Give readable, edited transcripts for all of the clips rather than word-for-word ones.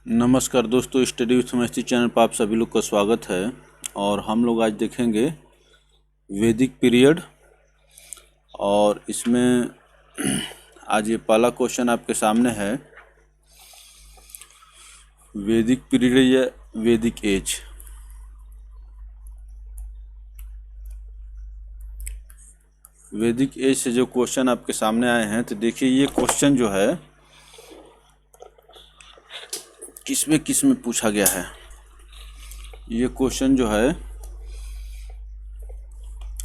नमस्कार दोस्तों, study with maths channel पर आप सभी लोग का स्वागत है। और हम लोग आज देखेंगे वैदिक पीरियड। और इसमें आज ये पहला क्वेश्चन आपके सामने है, वैदिक पीरियड या वैदिक एज। वैदिक एज से जो क्वेश्चन आपके सामने आए हैं, तो देखिए ये क्वेश्चन जो है किस में पूछा गया है। ये क्वेश्चन जो है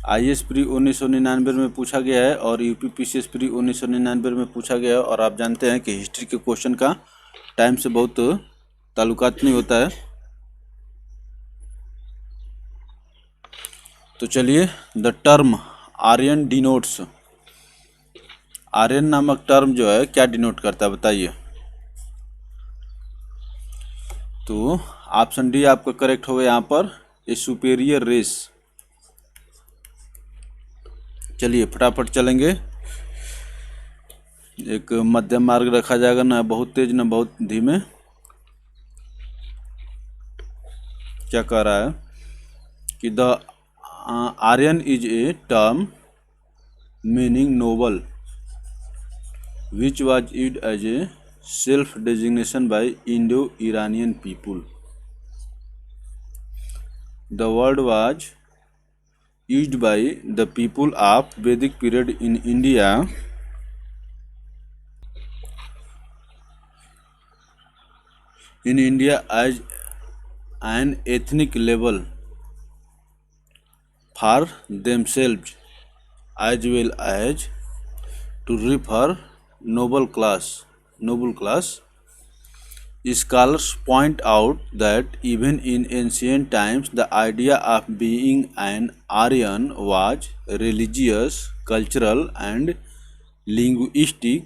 IAS प्री 1999 में पूछा गया है और UPPCS प्री 1999 में पूछा गया है। और आप जानते हैं कि हिस्ट्री के क्वेश्चन का टाइम से बहुत ताल्लुकात नहीं होता है। तो चलिए, the term Aryan denotes, Aryan नामक टर्म जो है क्या डिनोट करता है बताइए। तो ऑप्शन डी आपका करेक्ट होगा यहाँ पर, ए सुपेरियर रेस। चलिए फटाफट चलेंगे, एक मध्यम मार्ग रखा जाएगा, ना बहुत तेज ना बहुत धीमे। क्या कह रहा है कि the Aryan is a term meaning noble which was used as a self designation by Indo Iranian people. The word was used by the people of Vedic period in India as an ethnic label for themselves as well as to refer noble class. Scholars point out that even in ancient times, the idea of being an Aryan was religious, cultural, and linguistic,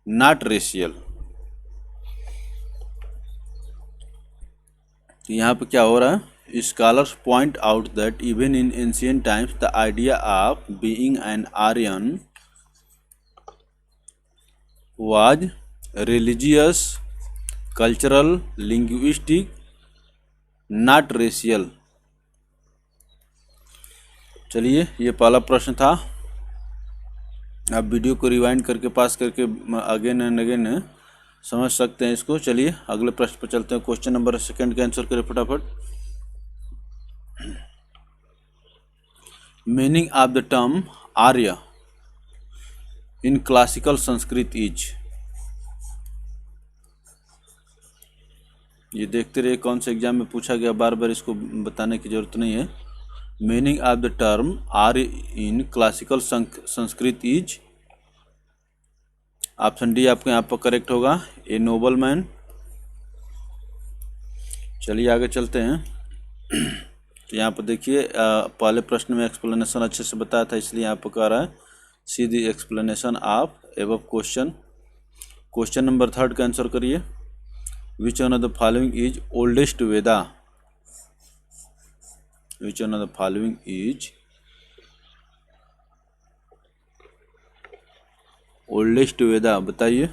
not racial. तो यहाँ पे क्या हो रहा है, scholars point out that even in ancient times the idea of being an Aryan was religious, cultural, linguistic, not racial. चलिए, ये पहला प्रश्न था। आप वीडियो को रिवाइंड करके पास करके अगेन एंड अगेन समझ सकते हैं इसको। चलिए अगले प्रश्न पर चलते हैं। क्वेश्चन नंबर सेकंड का आंसर करें फटाफट। Meaning of the term Arya in classical Sanskrit is. ये देखते रहिए कौन से एग्जाम में पूछा गया, बार बार इसको बताने की जरूरत नहीं है। Meaning of the term Arya in classical Sanskrit is. Option D आपके यहाँ पर करेक्ट होगा, ए नोबल मैन। चलिए आगे चलते हैं। तो यहाँ पर देखिए, पहले प्रश्न में एक्सप्लेनेशन अच्छे से बताया था, इसलिए यहाँ पर कह रहा है see the explanation of above question. Question number third का आंसर करिए। Which one of the following is oldest Veda. Which one of the following is oldest Veda, बताइए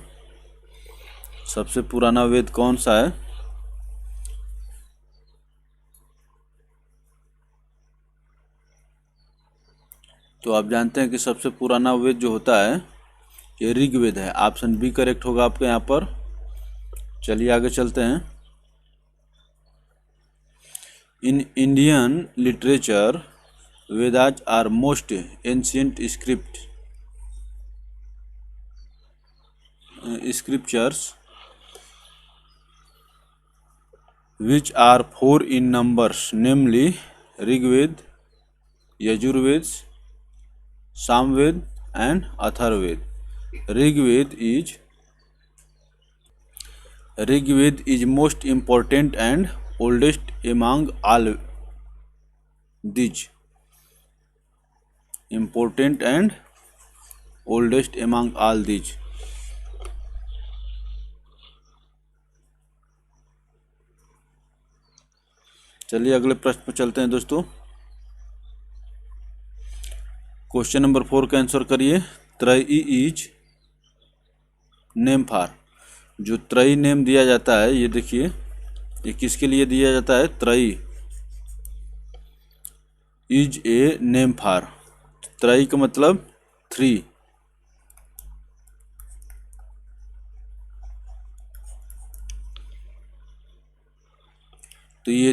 सबसे पुराना वेद कौन सा है। तो आप जानते हैं कि सबसे पुराना वेद जो होता है ये ऋग्वेद है। ऑप्शन बी करेक्ट होगा आपके यहाँ पर। चलिए आगे चलते हैं। In Indian literature Vedas are most ancient scriptures which are four in numbers, namely Rigved, Yajurved, Samved and Atharved. Rigved is most important and oldest among all these. Important and oldest among all these. चलिए अगले प्रश्न पर चलते हैं दोस्तों। Question number 4 का answer करिए। त्रयी इज नेम फॉर। जो त्रयी नेम दिया जाता है, ये देखिए, ये किसके लिए दिया जाता है? त्रयी इज ए नेम फॉर, त्रयी का मतलब 3। तो ये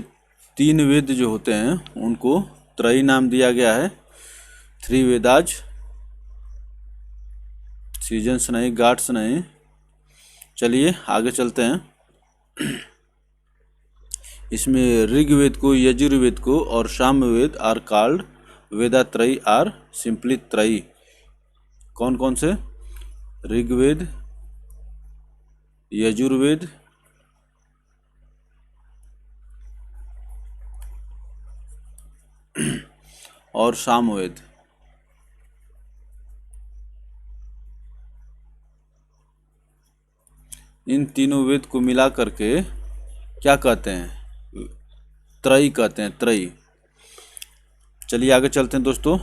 3 वेद जो होते हैं उनको त्रयी नाम दिया गया है। 3 वेदाज, सीजन्स नहीं, गाड्स नहीं। चलिए आगे चलते हैं। इसमें ऋग्वेद को, यजुर्वेद को और Samaveda are called Vedatrayi are simply Trayi. कौन कौन से? ऋग्वेद, यजुर्वेद, और सामवेद। इन तीनों वेद को मिला करके क्या कहते हैं? त्रयी कहते हैं, त्रयी। चलिए आगे चलते हैं दोस्तों।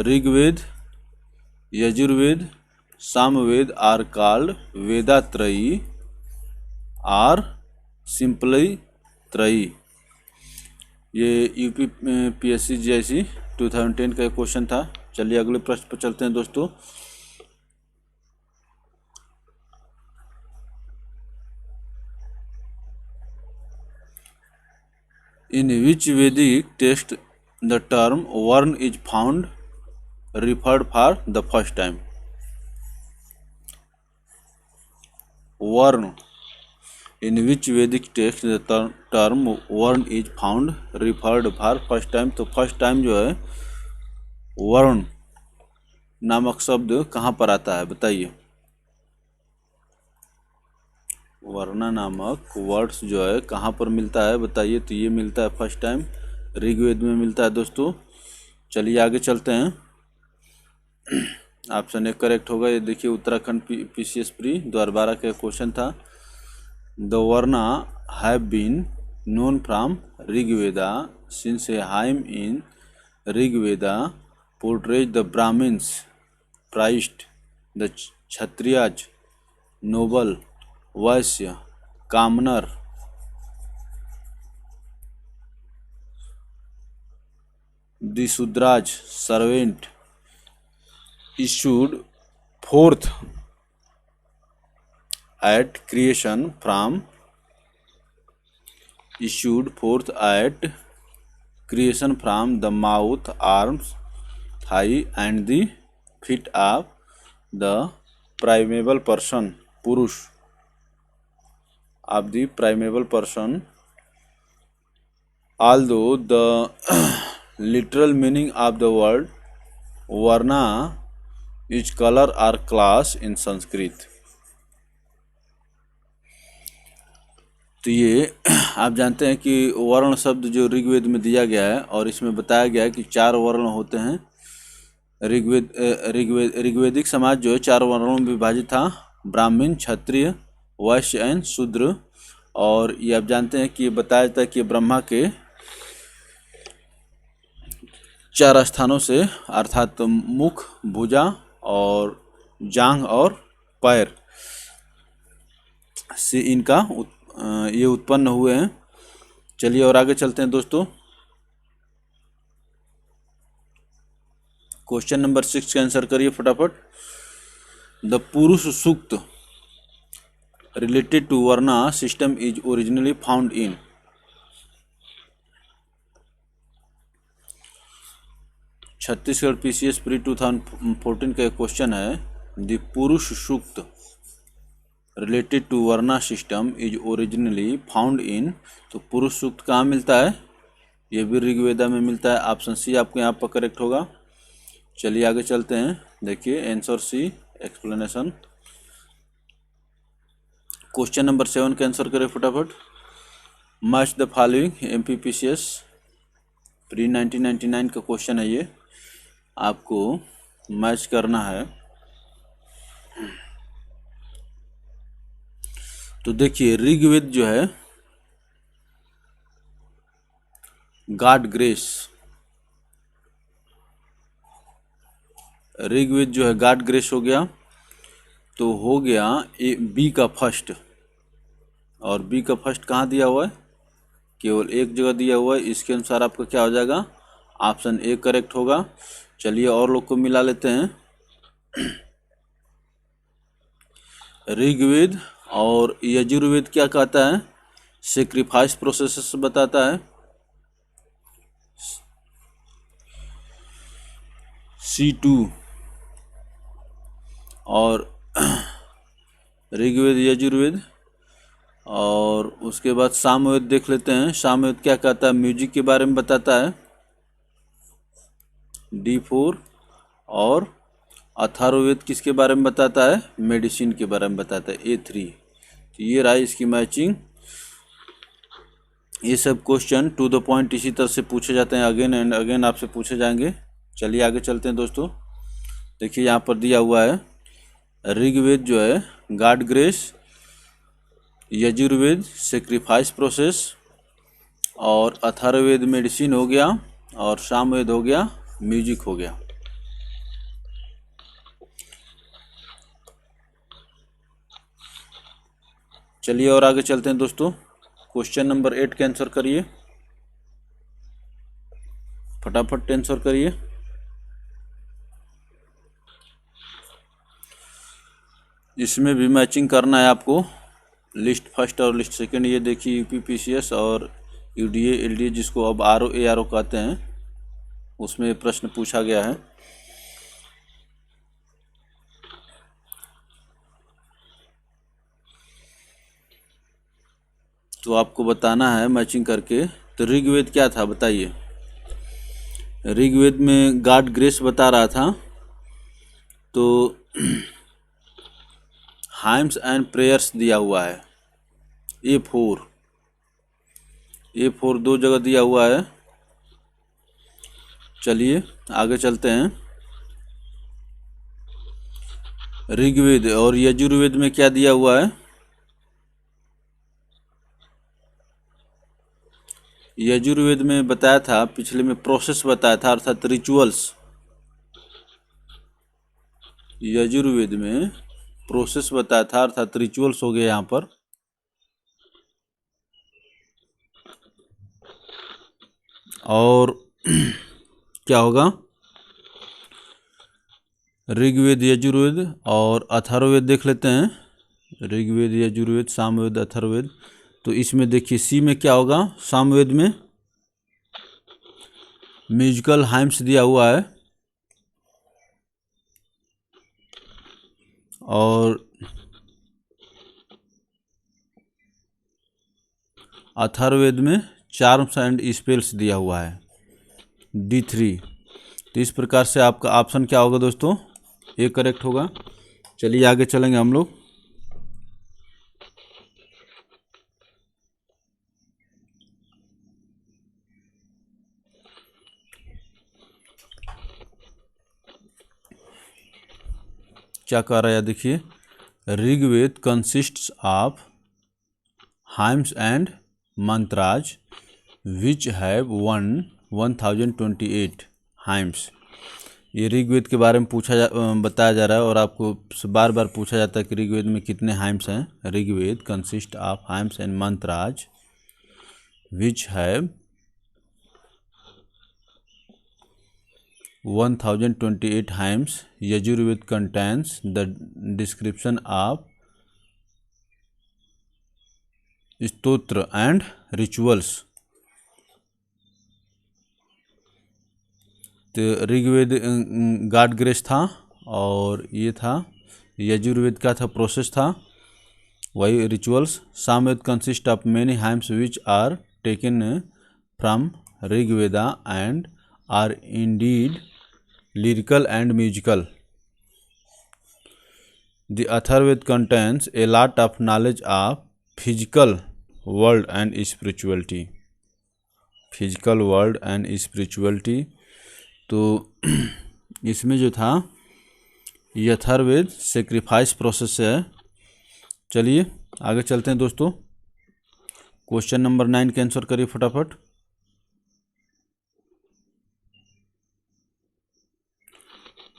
Rigveda, Yajurveda, Samaveda are called Vedatrayi are simply Trayi. ये यूपी पीएससी जीआईसी 2010 का क्वेश्चन था। चलिए अगले प्रश्न पर चलते हैं दोस्तों। In which Vedic text the term Varn is found referred for the first time? Varn. In which Vedic text the term Varn is found referred for first time? तो फर्स्ट टाइम जो है वर्ण नामक शब्द कहाँ पर आता है बताइए। वर्णा नामक वर्ड्स जो है कहाँ पर मिलता है बताइए। तो ये मिलता है फर्स्ट टाइम ऋग्वेद में मिलता है दोस्तों। चलिए आगे चलते हैं। ऑप्शन 1 करेक्ट होगा। ये देखिए उत्तराखंड पीसीएस प्री 2012 का क्वेश्चन था। The varna have been known from Rigveda since a hymn in Rigveda portrays the Brahmins, priest, the Kshatriyas, noble, Vaishya, commoner, the Shudras, servant, issued forth at creation from the mouth, arms, thigh and the feet of the primeval person, purush, of the primeval person. Although the literal meaning of the word varna is color or class in Sanskrit. तो ये आप जानते हैं कि वर्ण शब्द जो ऋग्वेद में दिया गया है और इसमें बताया गया है कि 4 वर्ण होते हैं। ऋग्वेदिक समाज जो है 4 वर्णों में विभाजित था, ब्राह्मण, क्षत्रिय, वैश्य एवं शूद्र। और ये आप जानते हैं कि बताया जाता है कि ब्रह्मा के 4 स्थानों से अर्थात मुख, भुजा और जांघ और पैर से इनका ये उत्पन्न हुए हैं। चलिए और आगे चलते हैं दोस्तों। क्वेश्चन नंबर 6 का आंसर करिए फटाफट। The Purusha Sukta related to varna system is originally found in. Chhattisgarh PCS pre 2014 का क्वेश्चन है। The Purusha Sukta related to varna system is originally found in. तो पुरुष सूक्त कहाँ मिलता है? ये भी ऋग्वेदा में मिलता है। ऑप्शन सी आपको यहाँ पर करेक्ट होगा। चलिए आगे चलते हैं। देखिए answer C explanation. Question number 7 का आंसर करें फटाफट। Match the following MPPCS pre 1999 का क्वेश्चन है। ये आपको मैच करना है। तो देखिए ऋग्वेद जो है गॉड ग्रेस, ऋग्वेद जो है गॉड ग्रेस हो गया। तो हो गया ए बी का फर्स्ट, और बी का फर्स्ट कहाँ दिया हुआ है, केवल एक जगह दिया हुआ है। इसके अनुसार आपका क्या हो जाएगा, ऑप्शन ए करेक्ट होगा। चलिए और लोग को मिला लेते हैं। ऋग्वेद और यजुर्वेद क्या कहता है, सेक्रीफाइस प्रोसेस बताता है। C2 और ऋग्वेद यजुर्वेद, और उसके बाद सामवेद देख लेते हैं। सामवेद क्या कहता है, म्यूजिक के बारे में बताता है, D4। और अथर्ववेद किसके बारे में बताता है, मेडिसिन के बारे में बताता है, A3। तो ये रहा इसकी मैचिंग। ये सब क्वेश्चन टू द पॉइंट इसी तरह से पूछे जाते हैं, अगेन एंड अगेन आपसे पूछे जाएंगे। चलिए आगे चलते हैं दोस्तों। देखिए यहाँ पर दिया हुआ है, ऋग्वेद जो है God grace, Yajurveda sacrifice process, और अथर्ववेद मेडिसिन हो गया, और सामवेद हो गया म्यूजिक हो गया। चलिए और आगे चलते हैं दोस्तों। क्वेश्चन नंबर 8 के आंसर करिए, फटाफट आंसर करिए। इसमें भी मैचिंग करना है आपको, लिस्ट फर्स्ट और लिस्ट सेकंड। ये देखिए UPPCS और UDA LDA जिसको अब RO ARO कहते हैं, उसमें प्रश्न पूछा गया है। तो आपको बताना है मैचिंग करके। तो ऋग्वेद क्या था बताइए, ऋग्वेद में गॉड ग्रेस बता रहा था। तो हाइम्स एंड प्रेयर्स दिया हुआ है, A4 दो जगह दिया हुआ है। चलिए आगे चलते हैं। ऋग्वेद और यजुर्वेद में क्या दिया हुआ है, यजुर्वेद में बताया था, पिछले में प्रोसेस बताया था, अर्थात रिचुअल्स। यजुर्वेद में प्रोसेस बताया था, अर्थात रिचुअल्स हो गया यहाँ पर। और क्या होगा, ऋग्वेद यजुर्वेद और अथर्ववेद देख लेते हैं। ऋग्वेद यजुर्वेद सामवेद अथर्ववेद। तो इसमें देखिए सी में क्या होगा, सामवेद में म्यूजिकल हाइम्स दिया हुआ है, और अथर्ववेद में चार्म्स एंड स्पेल्स दिया हुआ है, D3। तो इस प्रकार से आपका ऑप्शन क्या होगा दोस्तों, ए करेक्ट होगा। चलिए आगे चलेंगे हम लोग। क्या कह रहा है देखिए, Rigveda consists of hymns and mantras which have 1028 hymns. ये ऋग्वेद के बारे में बताया जा रहा है, और आपको बार बार पूछा जाता है कि ऋग्वेद में कितने हाइम्स हैं। Rigveda consist of hymns and mantras which have 1028 hymns. Yajurved contains the description of स्तोत्र and rituals. तो ऋग्वेद गॉड ग्रेस था, और ये था यजुर्वेद का था प्रोसेस था, वही rituals. Samaveda consist of many hymns which are taken from Rigveda and are indeed lyrical and musical. The Atharvaved contains a lot of knowledge of physical world and spirituality. Physical world and spirituality. तो इसमें जो था ये Atharvaveda sacrifice process है। चलिए आगे चलते हैं दोस्तों। क्वेश्चन नंबर 9 के आंसर करिए फटाफट।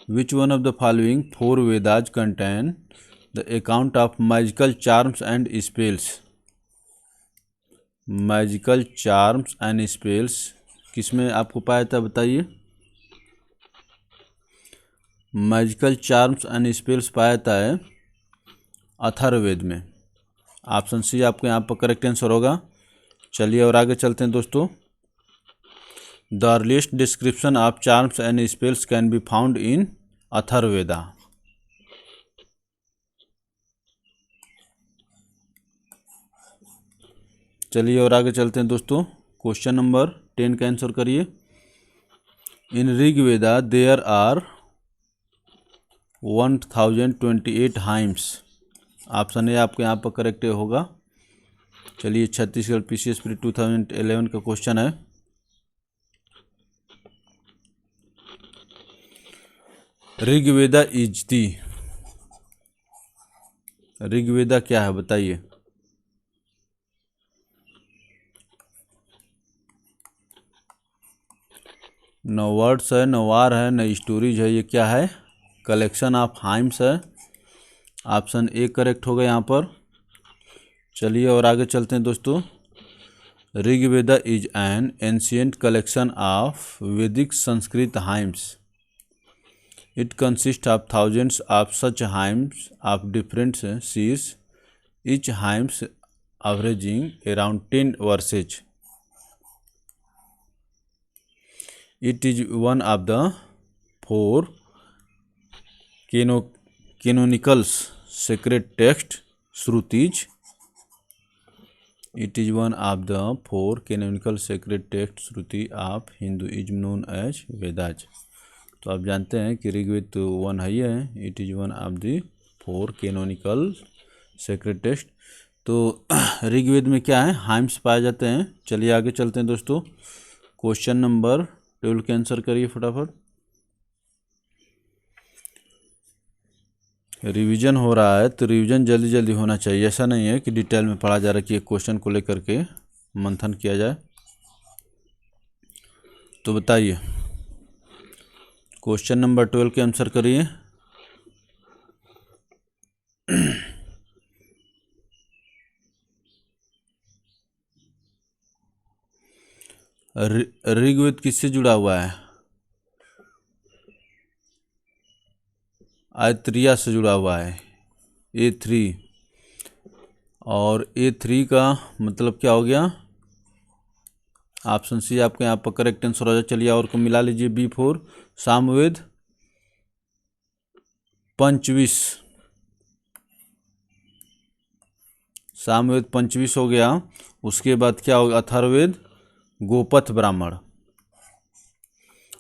Which one of the following 4 Vedas contain the account of magical charms and spells. Magical charms and spells किसमें आपको पाया था बताइए। मैजिकल चार्म्स एंड स्पेल्स पाया जाता है अथर्ववेद में। ऑप्शन सी आपको यहाँ पर करेक्ट आंसर होगा। चलिए और आगे चलते हैं दोस्तों। The earliest description of charms and spells can be found in Atharvaveda. चलिए और आगे चलते हैं दोस्तों। क्वेश्चन नंबर 10 का आंसर करिए। In Rigveda there are 1028 hymns. Option A आपको यहाँ पर करेक्ट होगा। चलिए छत्तीसगढ़ पीसीएस प्री 2011 का क्वेश्चन है। Rigveda is the. ऋग्वेदा क्या है बताइए। न वर्ड्स है, न वार है, न स्टोरीज है। ये क्या है? कलेक्शन ऑफ हाइम्स है। ऑप्शन ए करेक्ट होगा यहाँ पर। चलिए और आगे चलते हैं दोस्तों। Rigveda is an ancient collection of Vedic Sanskrit hymns. It consist of thousands of such hymns of different sizes, each hymns averaging around 10 verses. It is one of the four canonical sacred text Shrutis. It is one of the four canonical sacred text Shruti of Hinduism known as Vedas. तो आप जानते हैं कि ऋग्वेद तो one है ही है। It is one of the 4 canonical sacred text. तो ऋग्वेद में क्या है? हाइम्स पाए जाते हैं। चलिए आगे चलते हैं दोस्तों। क्वेश्चन नंबर 12 के आंसर करिए फटाफट। रिवीजन हो रहा है तो रिवीजन जल्दी जल्दी होना चाहिए। ऐसा नहीं है कि डिटेल में पढ़ा जा रहा है कि एक क्वेश्चन को लेकर के मंथन किया जाए। तो बताइए क्वेश्चन नंबर 12 के आंसर करिए। ऋग्वेद किससे जुड़ा हुआ है? आयत्रिया से जुड़ा हुआ है। A3 और A3 का मतलब क्या हो गया? ऑप्शन सी आपके यहाँ पर करेक्ट आंसर हो जाए। चलिए और को मिला लीजिए। B4 सामवेद पंचविश। सामवेद पंचविश हो गया। उसके बाद क्या होगा? अथर्ववेद गोपथ ब्राह्मण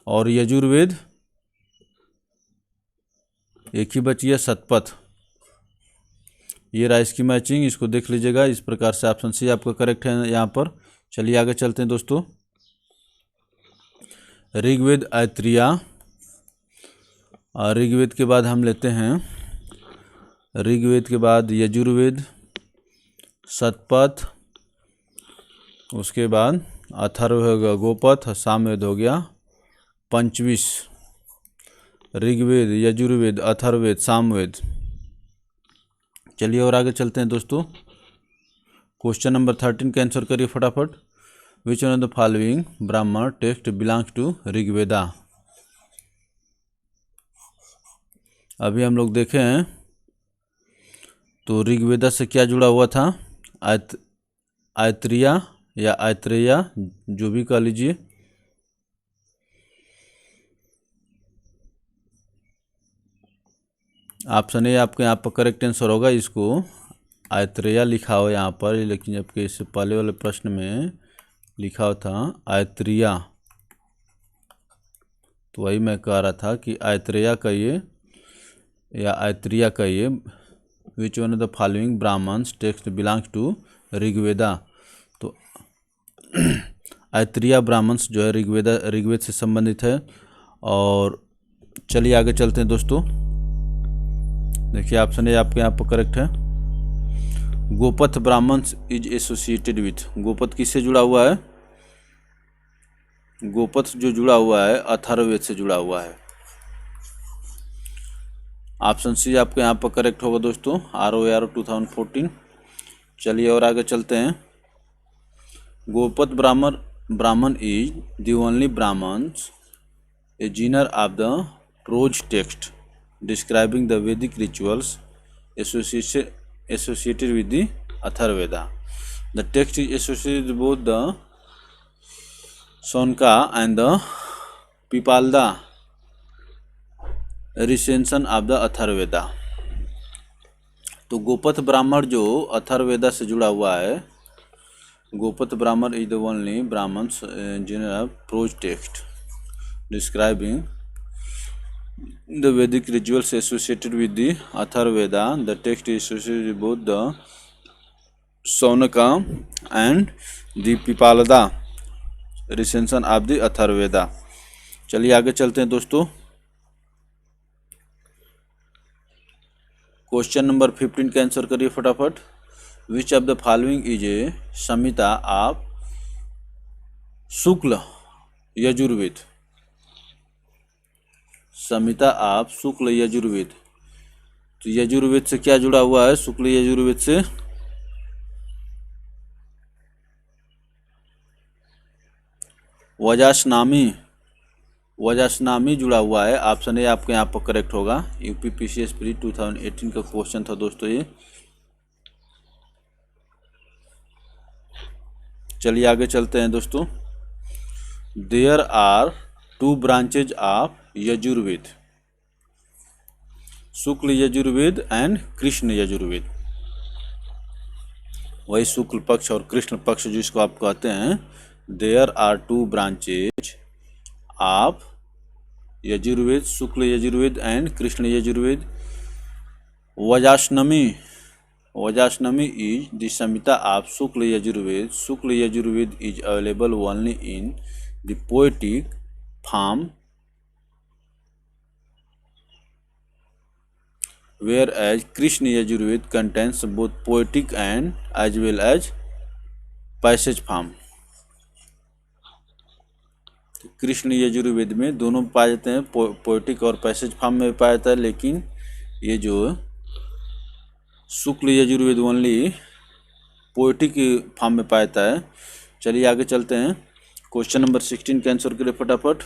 और यजुर्वेद एक ही बची है शतपथ। ये रहा इसकी मैचिंग, इसको देख लीजिएगा। इस प्रकार से ऑप्शन सी आपका करेक्ट है यहाँ पर। चलिए आगे चलते हैं दोस्तों। ऋग्वेद आयत्रिया और ऋग्वेद के बाद हम लेते हैं ऋग्वेद के बाद यजुर्वेद, शतपथ, उसके बाद अथर्व हो गया गोपथ, सामवेद हो गया पंचविश। ऋग्वेद, यजुर्वेद, अथर्ववेद, सामवेद। चलिए और आगे चलते हैं दोस्तों। क्वेश्चन नंबर 13 का आंसर करिए फटाफट। विच वन ऑफ द फॉलोइंग ब्राह्मण टेक्स्ट बिलोंग्स टू ऋग्वेदा। अभी हम लोग देखे हैं तो ऋग्वेदा से क्या जुड़ा हुआ था? आयत्रिया या आयत्रेया, जो भी कह लीजिए। ऑप्शन ए आपके यहाँ पर करेक्ट आंसर होगा। इसको आयत्रेया लिखा हो यहाँ पर, लेकिन जबकि इससे पहले वाले प्रश्न में लिखा हुआ था आयत्रिया। तो वही मैं कह रहा था कि आयत्रेया कहिए या आयत्रिया कहिए। Which one of the following Brahmanas text belongs to Rigveda. तो आयत्रिया ब्राह्मण्स जो है ऋग्वेद से संबंधित है। और चलिए आगे चलते हैं दोस्तों। देखिए ऑप्शन ए आपके यहाँ पर करेक्ट है। Gopatha Brahmanas is associated with. Gopatha किससे जुड़ा हुआ है? गोपथ जो जुड़ा हुआ है अथर्ववेद से जुड़ा हुआ है। ऑप्शन सी आपके यहाँ पर करेक्ट होगा दोस्तों, ROAR 2014। चलिए और आगे चलते हैं। Gopatha Brahmana is the only Brahmanas a genre of the prose text describing the Vedic rituals associated with the Atharvaveda. The text is associated with both the Sonka and the Pipalda recension of the Atharvaveda. तो गोपथ ब्राह्मण जो अथर्ववेदा से जुड़ा हुआ है, Gopatha Brahmana is the only Brahmanas genre of prose text describing the Vedic rituals associated with the Atharvaveda. The text is associated with both the Saunaka and the Pipalada recension of the Atharvaveda. चलिए आगे चलते हैं दोस्तों। क्वेश्चन नंबर 15 का answer करिए फटाफट। Which of the following is a Samhita of Shukla Yajurveda? Samhita of Shukla Yajurveda, तो यजुर्वेद से क्या जुड़ा हुआ है? शुक्ल यजुर्वेद से वजासनामी जुड़ा हुआ है। ऑप्शन ए आपके यहाँ पर करेक्ट होगा। UPPCS प्री 2018 का क्वेश्चन था दोस्तों ये। चलिए आगे चलते हैं दोस्तों। There are 2 branches of Yajurveda, Shukla Yajurveda and Krishna Yajurveda. वही शुक्ल पक्ष और कृष्ण पक्ष जिसको आप कहते हैं। There are 2 branches of Yajurveda, Shukla Yajurveda and Krishna Yajurveda. Vajasaneyi is the Samhita of Shukla Yajurveda. Shukla Yajurveda is available only in the poetic form, whereas Krishna Yajurved contains both poetic and as well as passage form. Krishna Yajurveda में दोनों पाए जाते हैं, पोएटिक और पैसेज फॉर्म में पाया जाता है, लेकिन ये जो शुक्ल यजुर्वेद ओनली पोएटिक फॉर्म में पाया जाता है। चलिए आगे चलते हैं। क्वेश्चन नंबर 16 का आंसर करिए फटाफट।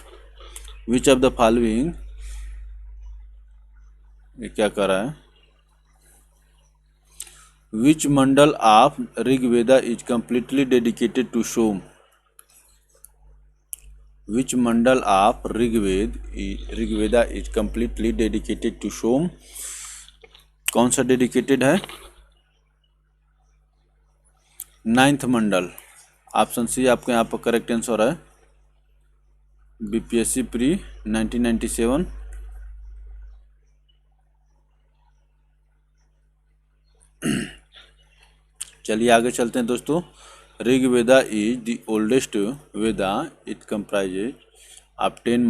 विच ऑफ द फॉलोइंग, ये क्या कर रहा है? Which mandala of Rigveda is completely dedicated to Soma? Which mandala of Rigveda is completely dedicated to Soma? कौन सा डेडिकेटेड है? 9th मंडल। ऑप्शन सी आपके यहाँ पर करेक्ट आंसर है। BPSC pre 1997। चलिए आगे चलते हैं दोस्तों। Rigveda is the oldest Veda. It comprises of 10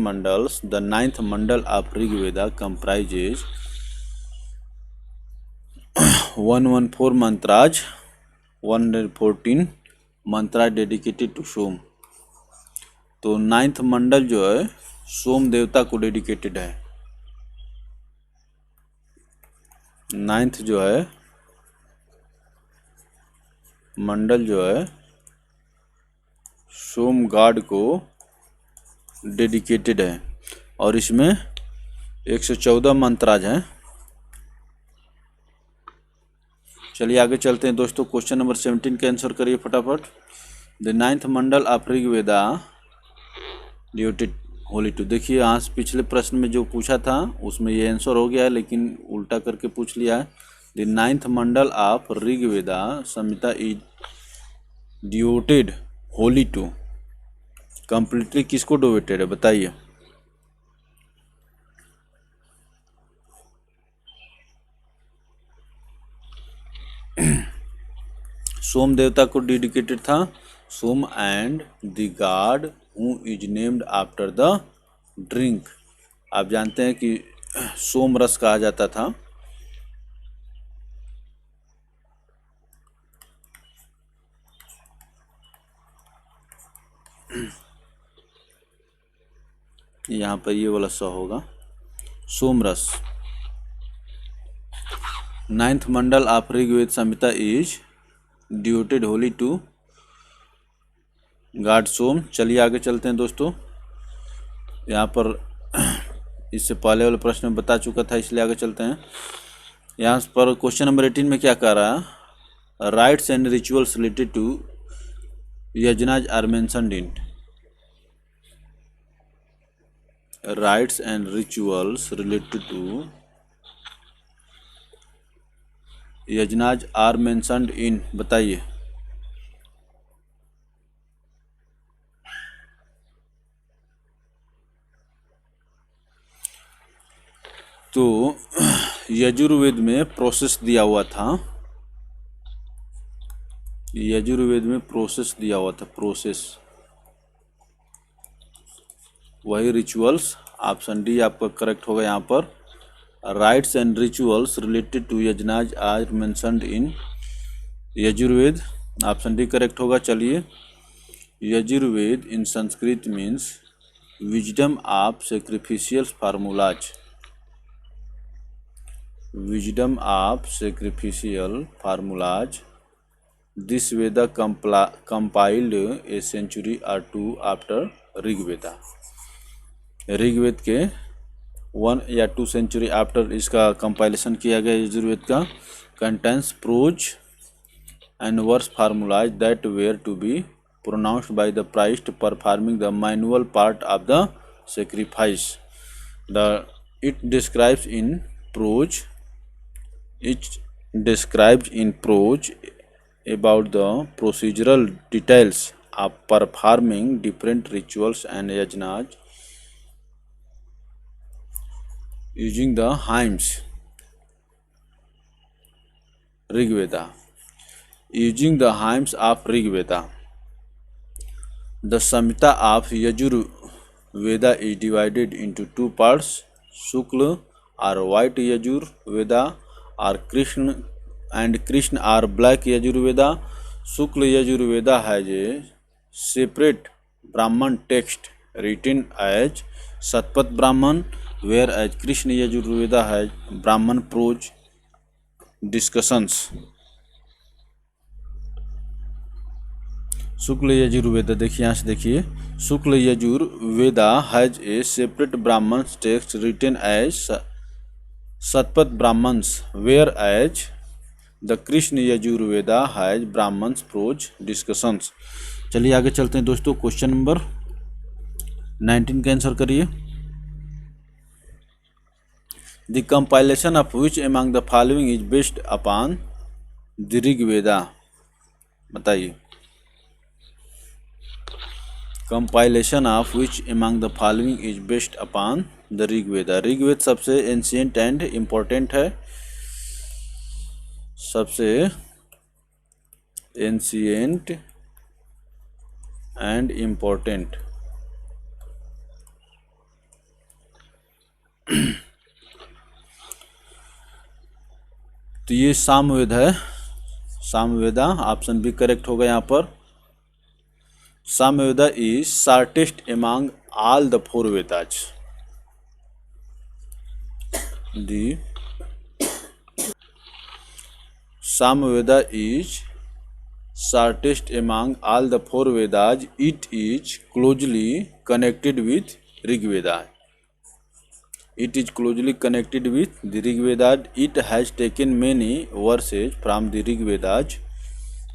mandalas. The 9th mandala of Rigveda comprises 114 mantras, 114 mantra dedicated to Soma. तो 9th मंडल जो है सोम देवता को डेडिकेटेड है। 9th जो है मंडल जो है सोम गॉड को डेडिकेटेड है, और इसमें 114 मंत्राज हैं। चलिए आगे चलते हैं दोस्तों। क्वेश्चन नंबर 17 का आंसर करिए फटाफट। The 9th mandala of Rigveda devoted Holi to. देखिए यहाँ से पिछले प्रश्न में जो पूछा था उसमें ये आंसर हो गया है, लेकिन उल्टा करके पूछ लिया है। The 9th mandala of Rigveda Samhita is devoted Holi to. Completely किसको डिवोटेड है बताइए? सोम देवता को डेडिकेटेड था। Soma and the god who is named after the drink. आप जानते हैं कि सोम रस कहा जाता था। यहाँ पर ये वाला स होगा, सोमरस। 9th mandala of Rigveda Samhita is devoted Holi to god Soma. चलिए आगे चलते हैं दोस्तों। यहाँ पर इससे पहले वाले प्रश्न में बता चुका था, इसलिए आगे चलते हैं। यहाँ पर क्वेश्चन नंबर 18 में क्या कह रहा है, rites and rituals related to yajnas are mentioned in. Rites and rituals related to yajnas are mentioned in, बताइए। तो यजुर्वेद में प्रोसेस दिया हुआ था, यजुर्वेद में प्रोसेस दिया हुआ था, प्रोसेस, वही रिचुअल्स। ऑप्शन डी आपका करेक्ट होगा यहाँ पर। Rites and rituals related to yajnas are mentioned in Yajurveda, option D correct होगा। चलिए, Yajurveda in Sanskrit means wisdom of sacrificial formulas, wisdom of sacrificial formulas. This Veda compiled a century or two after Rigveda. Rigveda के 1 या 2 century after इसका compilation किया गया यजुर्वेद का। Contains prose and verse formulas that were to be pronounced by the priest performing the manual part of the sacrifice. It describes in prose about the procedural details of performing different rituals and yajnas using the hymns. Rig Veda. Using the hymns of Rig Veda. The Samhita of Yajur Veda is divided into 2 parts. Shukla or white Yajur Veda or Krishna or black Yajur Veda. Shukla Yajur Veda has a separate Brahman text written as Satpat Brahman, whereas Krishna Yajur Veda has Brahman prose discussions. Shukla Yajurveda, देखिए यहाँ से देखिए, Shukla Yajurveda has a separate Brahmanas text written as Shatapatha Brahmanas, whereas the Krishna Yajurveda has Brahmanas prose discussions. चलिए आगे चलते हैं दोस्तों। Question number 19 का आंसर करिए। The compilation of which among the following is based upon the Rigveda, बताइए। Compilation of which among the following is based upon the Rigveda. Rigveda सबसे ancient and important है, सबसे एंशिएंट एंड इम्पोर्टेंट। तो ये सामवेद है, Samaveda, option B correct होगा यहाँ पर। Samveda is shortest among all the 4 Vedas. The Samveda is shortest among all the 4 Vedas. It is closely connected with Rig Veda. It is closely connected with the Rig Veda. It has taken many verses from the Rig Vedas.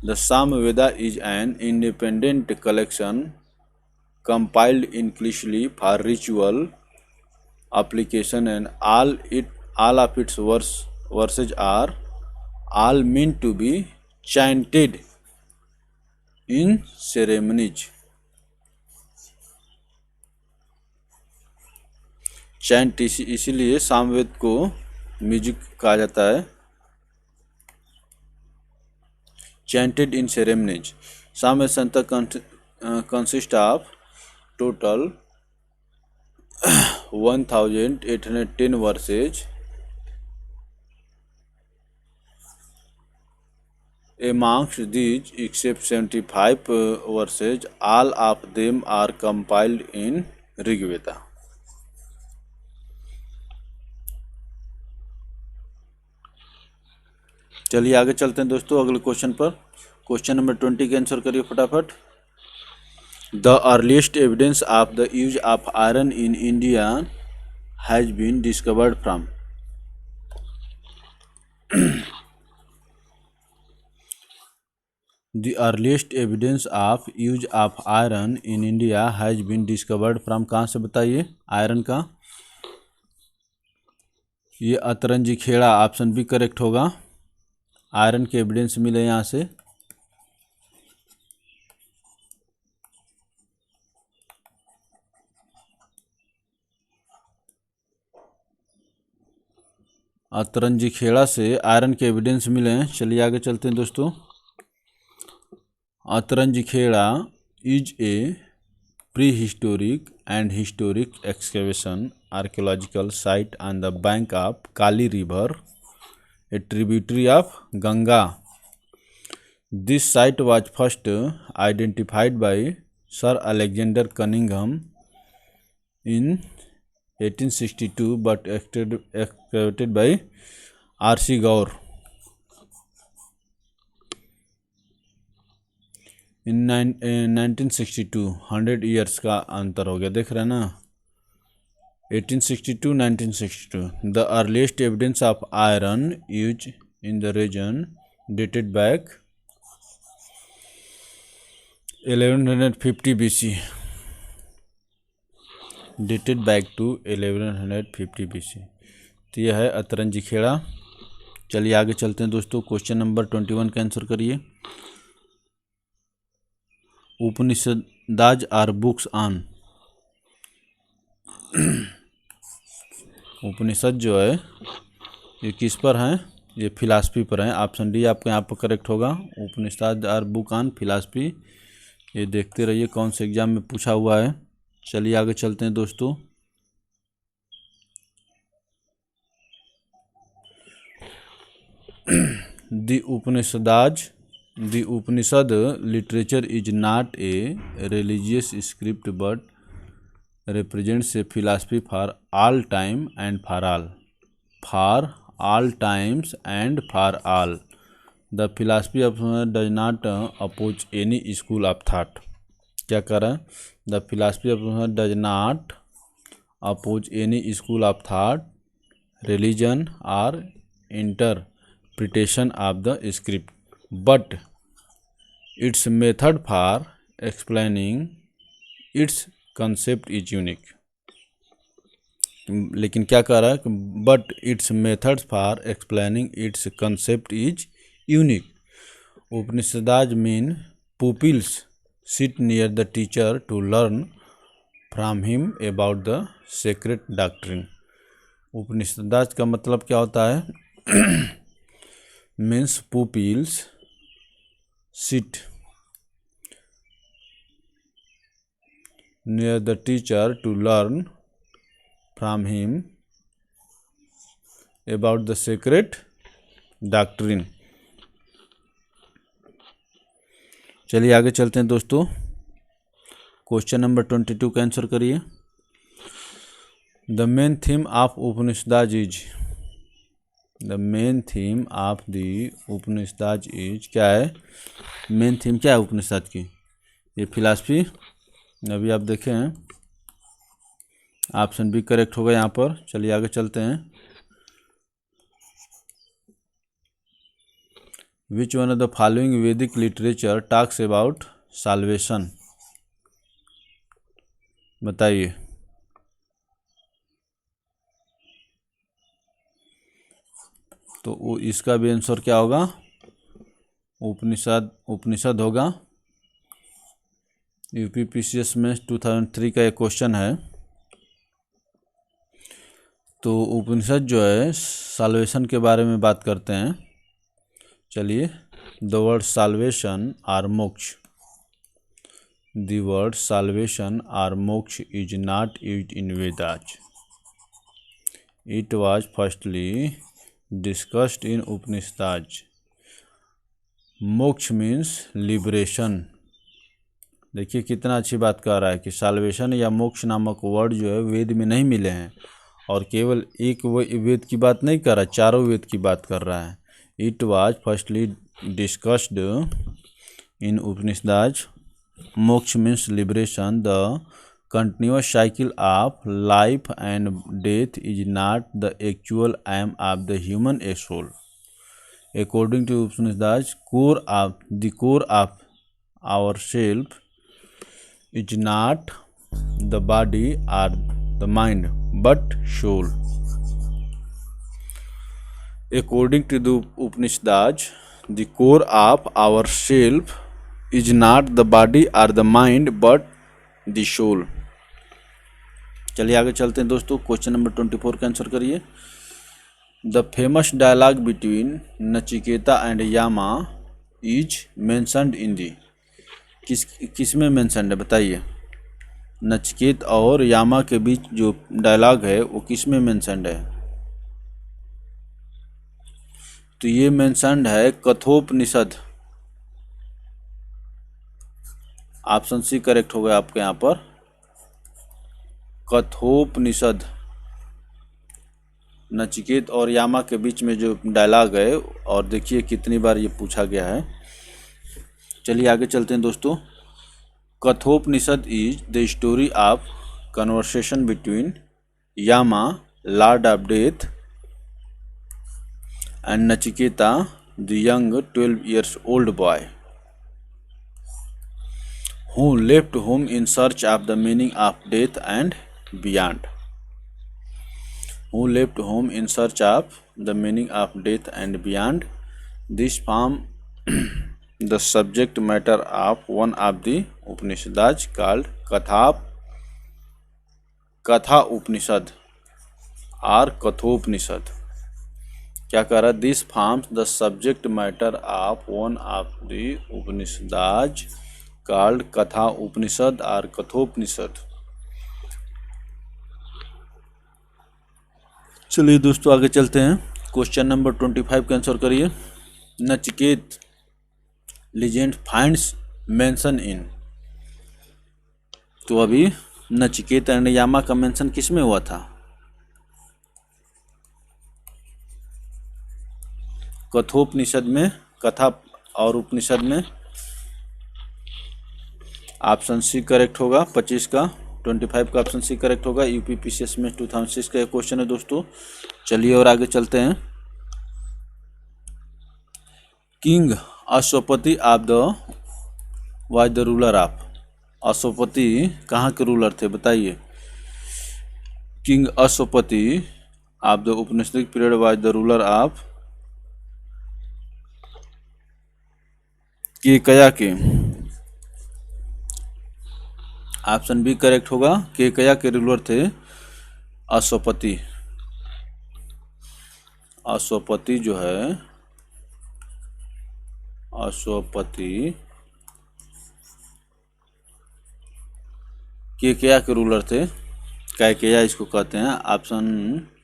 The Samveda is an independent collection compiled inclusively for ritual application, and all of its verses are all meant to be chanted in ceremonies. Chant इसीलिए सामवेद को music कहा जाता है, chanted in ceremonies. Samved Santa consists of total 1810 verses. Amongst these, except 75 verses, all of them are compiled in Rig Veda. चलिए आगे चलते हैं दोस्तों अगले क्वेश्चन पर। क्वेश्चन नंबर 20 का आंसर करिए फटाफट। The earliest evidence of the use of iron in India has been discovered from. The earliest evidence of use of iron in India has been discovered from, कहाँ से बताइए iron का? ये Atranji Kheda, option B correct होगा। Iron के evidence मिले यहाँ से। अतरंजी खेड़ा से आयरन के एविडेंस मिले हैं। चलिए आगे चलते हैं दोस्तों। Atranji Khera is a prehistoric and historic excavation archaeological site on the bank of Kali river, a tributary of Ganga. This site was first identified by Sir Alexander Cunningham in 1862 but excavated by R.C. Gaur in 1962। 100 years का अंतर हो गया, देख रहे हैं ना, 1862 1962। The earliest evidence of iron use in the region dated back 1150 BC, dated back to 1150 BC। तो यह है अतरंजी खेड़ा। चलिए आगे चलते हैं दोस्तों। क्वेश्चन नंबर 21 का आंसर करिए। उपनिषदाज आर बुक्स ऑन। उपनिषद जो है ये किस पर हैं? ये फिलासफी पर हैं। ऑप्शन डी आपको यहाँ पर करेक्ट होगा। उपनिषद आर बुक ऑन फिलासफी। ये देखते रहिए कौन से एग्जाम में पूछा हुआ है। चलिए आगे चलते हैं दोस्तों। The Upanishad literature is not a religious script but represents a philosophy for all time and for all. For all times and for all. The philosophy of does not oppose any school of thought. क्या कर रहा है? The philosophy of does not oppose any school of thought, religion or interpretation of the script, but its method for explaining its concept is unique. लेकिन क्या कह रहा है? But its methods for explaining its concept is unique. Upanishads mean pupils sit near the teacher to learn from him about the secret doctrine. Upanishads का मतलब क्या होता है? Means pupils sit near the teacher to learn from him about the sacred doctrine। चलिए आगे चलते हैं दोस्तों। क्वेश्चन नंबर 22 का आंसर करिए। The main theme of Upanishads is. The main theme of the Upanishads is क्या है? मेन थीम क्या है उपनिषद की? ये फिलॉसफी। अभी आप देखें ऑप्शन बी करेक्ट होगा यहाँ पर। चलिए आगे चलते हैं। विच वन ऑफ द फॉलोइंग वैदिक लिटरेचर टॉक्स अबाउट साल्वेशन? बताइए। तो वो इसका भी आंसर क्या होगा? उपनिषद होगा। यूपीपीसीएस में 2003 का एक क्वेश्चन है। तो उपनिषद जो है साल्वेशन के बारे में बात करते हैं। चलिए। The word salvation or moksha. The word salvation or moksha is not used in Vedas. It was firstly discussed in Upanishads. Moksha means liberation. देखिए कितना अच्छी बात कह रहा है कि साल्वेशन या मोक्ष नामक वर्ड जो है वेद में नहीं मिले हैं, और केवल एक वेद की बात नहीं कर रहा, चारों वेद की बात कर रहा है। It was firstly discussed in Upanishads. Moksha means liberation. The continuous cycle of life and death is not the actual aim of the human soul. According to Upanishads, the core of our self is not the body or the mind, but soul. According to the Upanishads, the core of our self is not the body or the mind, but the soul. चलिए आगे चलते हैं दोस्तों। Question number 24 का answer करिए। The famous dialogue between Nachiketa and Yama is mentioned in the. किस में mentioned है बताइए। नचिकेत और यामा के बीच जो डायलॉग है वो किस में मेंशनड है? तो ये मेंशनड है कठोपनिषद। ऑप्शन सी करेक्ट होगा आपके यहाँ पर, कठोपनिषद। नचिकेत और यामा के बीच में जो डायलॉग है, और देखिए कितनी बार ये पूछा गया है। चलिए आगे चलते हैं दोस्तों। Kathopanishad is the story of conversation between Yama, lord of death, and Nachiketa, the young 12 years old boy, who left home in search of the meaning of death and beyond. Who left home in search of the meaning of death and beyond. This form the subject matter of one of the Upanishads called Katha Upanishad or Kathopniषद। क्या कह रहा है? This forms the subject matter of one of the Upanishads called Katha Upanishad or Kathopniषद। चलिए दोस्तों आगे चलते हैं। Question number 25 का आंसर करिए। Nachiket legend finds mention in. तो अभी नचिकेत एंड यामा का मेंशन किस में हुआ था? कठोपनिषद में, कथा और उपनिषद में। ऑप्शन सी करेक्ट होगा 25 का, 25 का ऑप्शन सी करेक्ट होगा। यूपीपीसीएस में 2006 का क्वेश्चन है दोस्तों। चलिए और आगे चलते हैं। King Ashwapati of the was the ruler of. Ashwapati कहाँ के रूलर थे बताइए। King Ashwapati of the Upanishadic period was the ruler of Kekaya के। ऑप्शन बी करेक्ट होगा, केकया के रूलर थे अश्वपति। अश्वपति जो है, अश्वपति केकया के रूलर थे। कैकेया इसको कहते हैं। ऑप्शन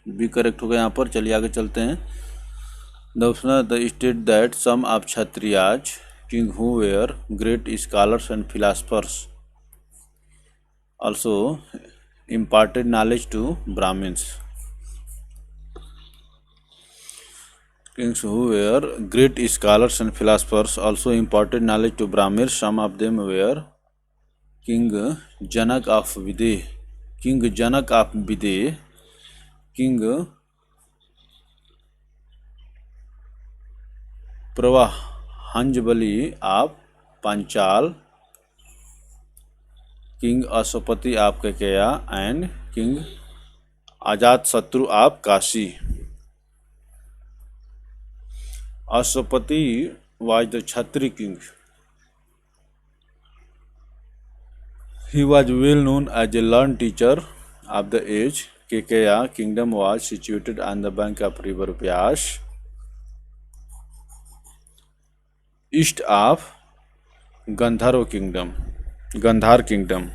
बी करेक्ट होगा यहाँ पर। चलिए आगे चलते हैं। The state that some of Kshatriyas king who were great scholars and philosophers also imparted knowledge to Brahmins. Kings who were great scholars and philosophers also imparted knowledge to Brahmins. Some of them were King Janak of Videha, King Janak of Videha, King Pravahanjabali of Panchal, king Ashwapati of Kekaya and king Ajatashatru of Kashi. Ashwapati was the Kshatriya king. He was well known as a learn teacher of the age. Kekaya kingdom was situated on the bank of river Vyas, east of Gandhar kingdom.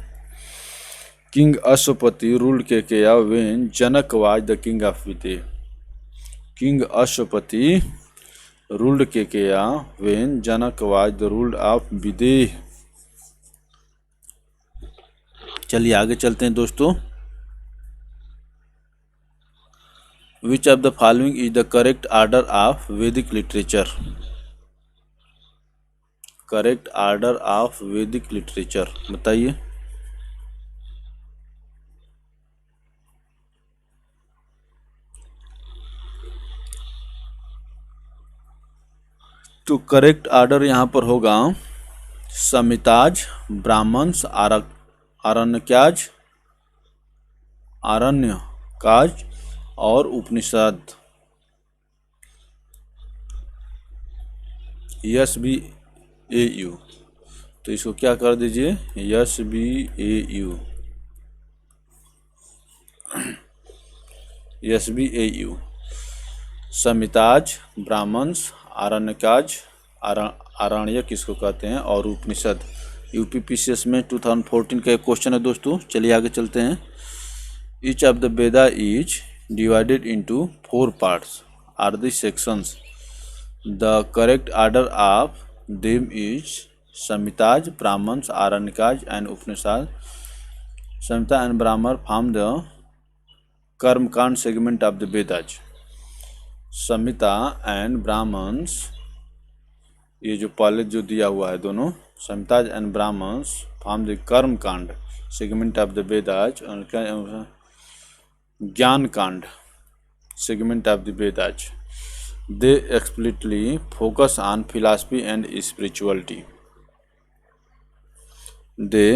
King Ashwapati ruled Kekeya when Janak was the king of Videha. King Ashwapati ruled Kekeya when Janak was the ruler of Videha. चलिए आगे चलते हैं दोस्तों। Which of the following is the correct order of वैदिक literature? Correct order of वैदिक literature बताइए। तो correct order यहाँ पर होगा संहिताज, ब्राह्मण्स, आरण्यकाज, आरण्यकाज और Upanishad. S B A U, तो इसको क्या कर दीजिए, S B A U, S B A U. Samhitas, Brahmanas, Aranyakas, Aranyaka किसको कहते हैं, और उपनिषद। यूपीपीसीएस में 2014 का एक क्वेश्चन है दोस्तों। चलिए आगे चलते हैं। Each of the Veda is divided into 4 parts or the sections. The correct order of them is Samhitas, Brahmanas, Aranyakas and Upanishad. Samhita and Brahmana form the karmakanda segment of the Vedas. Samhita and Brahmanas, ये जो पहले जो दिया हुआ है दोनों, Samhitas and Brahmanas form the karma kanda segment of the Vedas, gyan kanda segment of the Vedas. They explicitly focus on philosophy and spirituality. They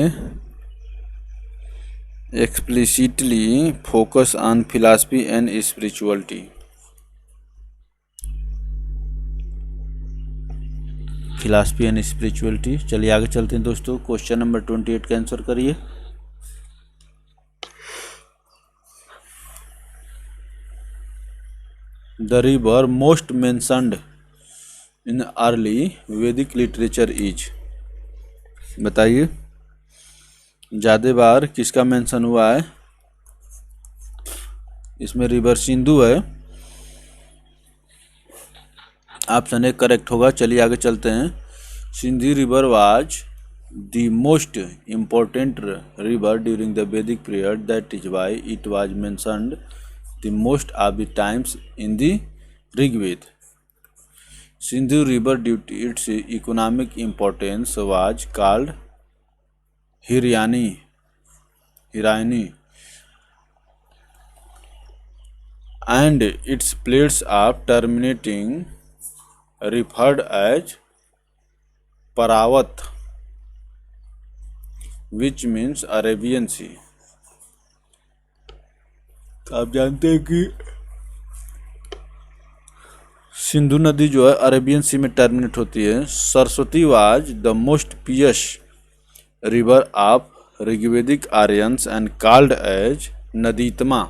explicitly focus on philosophy and spirituality। Philosophy and spirituality. चलिए आगे चलते हैं दोस्तों। क्वेश्चन नंबर 28 का आंसर करिए। The river most mentioned in early वैदिक literature is. बताइए ज़्यादा बार किसका मेंशन हुआ है? इसमें रिवर सिंधु है, ऑप्शन ए करेक्ट होगा। चलिए आगे चलते हैं। Sindhu river was the most important river during the Vedic period, that is why it was mentioned the most of the times in the Rigveda. Sindhu river due to its economic importance was called Hiranyi and its place of terminating referred as Paravat, which means Arabian Sea। आप जानते हैं कि सिंधु नदी जो है Arabian सी में terminate होती है। Saraswati was the most pious river of Rigvedic Aryans and called as Naditama.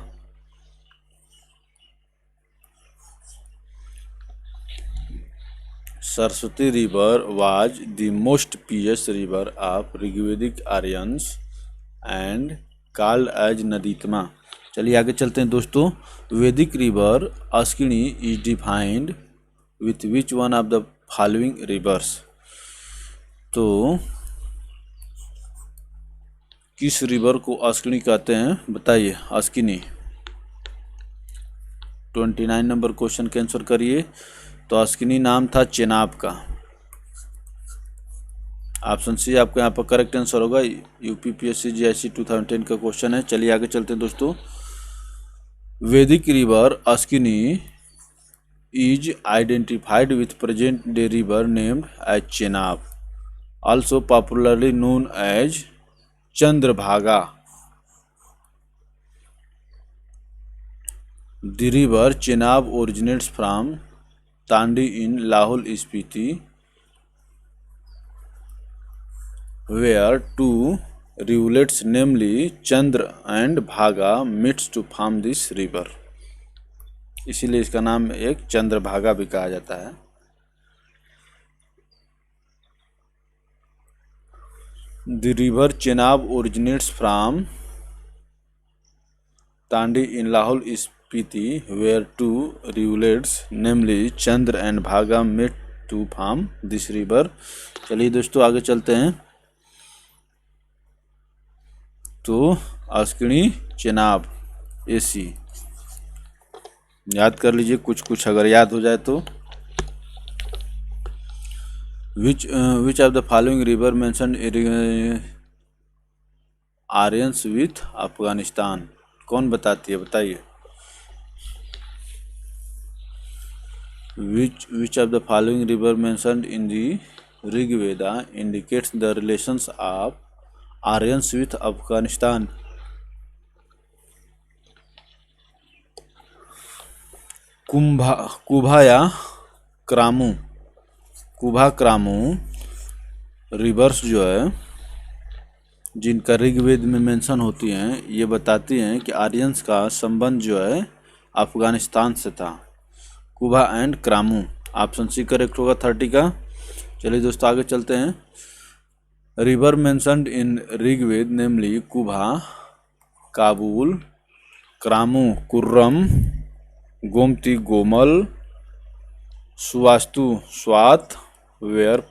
Saraswati river was the most pious river of Rigvedic Aryans and called as Naditama. चलिए आगे चलते हैं दोस्तों। Vedic river Askini is defined with which one of the following rivers. तो किस रिवर को अस्किनी कहते हैं बताइए। अस्किनी 29 नंबर क्वेश्चन का आंसर करिए। तो अस्किनी नाम था चेनाब का। ऑप्शन सी आपको यहाँ पर करेक्ट आंसर होगा। यूपीपीएससी जीआईसी 2010 का क्वेश्चन है। चलिए आगे चलते हैं दोस्तों। Vedic river Askini is identified with present day river named as Chenab, also popularly known as Chandrabhaga. The river Chenab originates from Tandi in Lahul Spiti, where two rivulets namely Chandra and Bhaga meets to form this river। इसीलिए इसका नाम एक चंद्रभागा भी कहा जाता है। The river Chenab originates from Tandi in Lahul Spiti, where two rivulets namely Chandra and Bhaga met to form this river। चलिए दोस्तों आगे चलते हैं। तो अस्किनी चेनाब एसी याद कर लीजिए, कुछ कुछ अगर याद हो जाए तो। विच of the following river mention Aryans with Afghanistan? कौन बताती है, बताइए। Which of the following river mentioned in the Rig Veda indicates the relations of Aryans with Afghanistan? Kumbha Kubha या क्रामू? कुभा क्रामू रिवर्स जो है, जिनका ऋग्वेद में मेंशन होती हैं, ये बताती हैं कि आर्यंस का संबंध जो है अफगानिस्तान से था। Kubha and Kramu, option C correct होगा 30 का। चलिए दोस्तों आगे चलते हैं। River mentioned in Rigveda namely Kubha, Kabul, Kramu Kurram, Gomati Gomal, Suvastu Swat were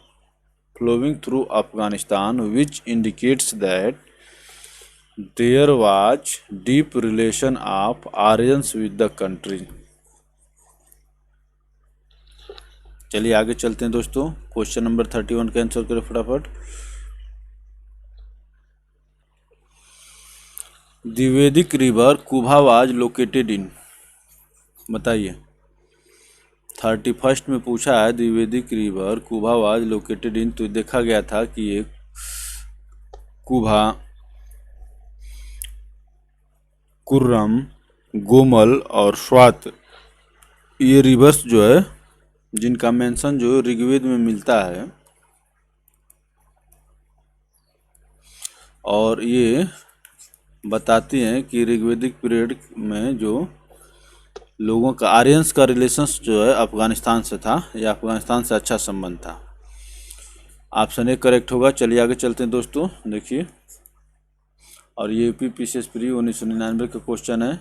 flowing through Afghanistan, which indicates that there was deep relation of Aryans with the country. चलिए आगे चलते हैं दोस्तों। क्वेश्चन नंबर 31 का आंसर करें फटाफट। The Vedic river Kubha was located in, बताइए। 31 में पूछा है the Vedic river Kubha was located in, तो देखा गया था कि ये कुभा, कुर्रम, गोमल और स्वात, ये रिवर्स जो है जिनका मेंशन जो ऋग्वेद में मिलता है, और ये बताती हैं कि ऋग्वेदिक पीरियड में जो लोगों का आर्यंस का रिलेशंस जो है अफगानिस्तान से था, या अफगानिस्तान से अच्छा संबंध था। ऑप्शन ए करेक्ट होगा। चलिए आगे चलते हैं दोस्तों, देखिए। और ये यूपी पीसीएस प्री 1999 का क्वेश्चन है।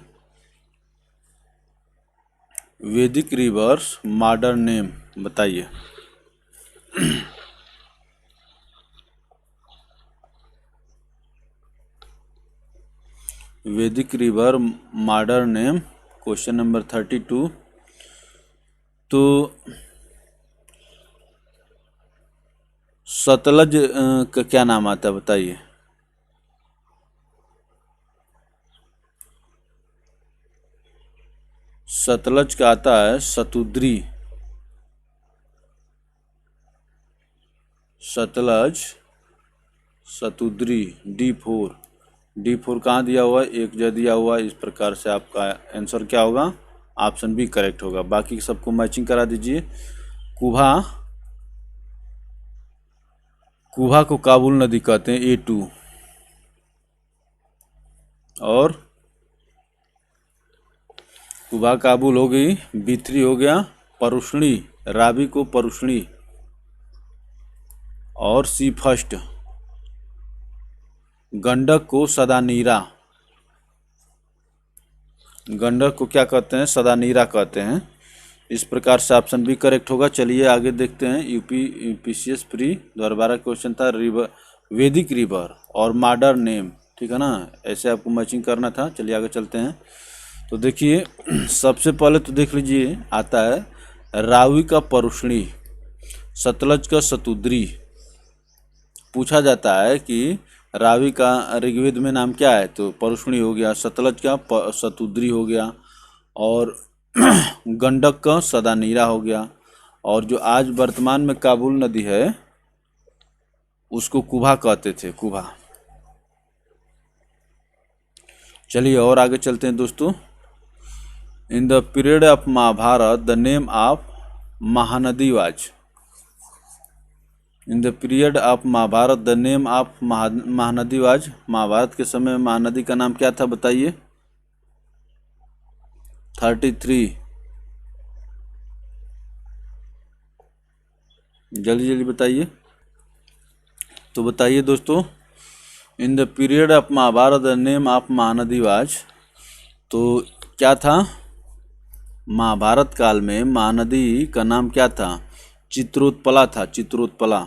वैदिक रिवर्स मॉडर्न नेम, बताइए। वैदिक river modern name, question number 32। तो सतलज का क्या नाम आता है, बताइए। सतलज का आता है सतुद्री। सतलज सतुद्री D4 कहाँ दिया हुआ है, एक जगह दिया हुआ है। इस प्रकार से आपका आंसर क्या होगा, ऑप्शन बी करेक्ट होगा। बाकी सबको मैचिंग करा दीजिए। कुभा, कुभा को काबुल नदी कहते हैं A2, और कुभा काबुल हो गई, B3 हो गया परुष्णी, रावी को परुष्णी, और C फर्स्ट गंडक को सदानीरा। गंडक को क्या कहते हैं, सदानीरा कहते हैं। इस प्रकार से ऑप्शन बी करेक्ट होगा। चलिए आगे देखते हैं। यूपी पीसीएस प्री 2012 क्वेश्चन था रिवर, वैदिक रिवर और मॉडर्न नेम, ठीक है ना, ऐसे आपको मैचिंग करना था। चलिए आगे चलते हैं। तो देखिए सबसे पहले तो देख लीजिए, आता है रावी का परुष्णी, सतलज का सतुद्री। पूछा जाता है कि रावी का ऋग्वेद में नाम क्या है, तो परुष्णी हो गया, सतलज का सतुद्री हो गया, और गंडक का सदानीरा हो गया, और जो आज वर्तमान में काबुल नदी है उसको कुभा कहते थे, कुभा। चलिए और आगे चलते हैं दोस्तों। In the period of Mahabharata the name of Mahanadi was, in the period of Mahabharata the name of Mahanadi was, Mahabharata के समय महानदी का नाम क्या था, बताइए। 33, जल्दी जल्दी बताइए। तो बताइए दोस्तों, in the period of Mahabharata the name of Mahanadi was, तो क्या था, महाभारत काल में महानदी का नाम क्या था, चित्रोत्पला था, चित्रोत्पला,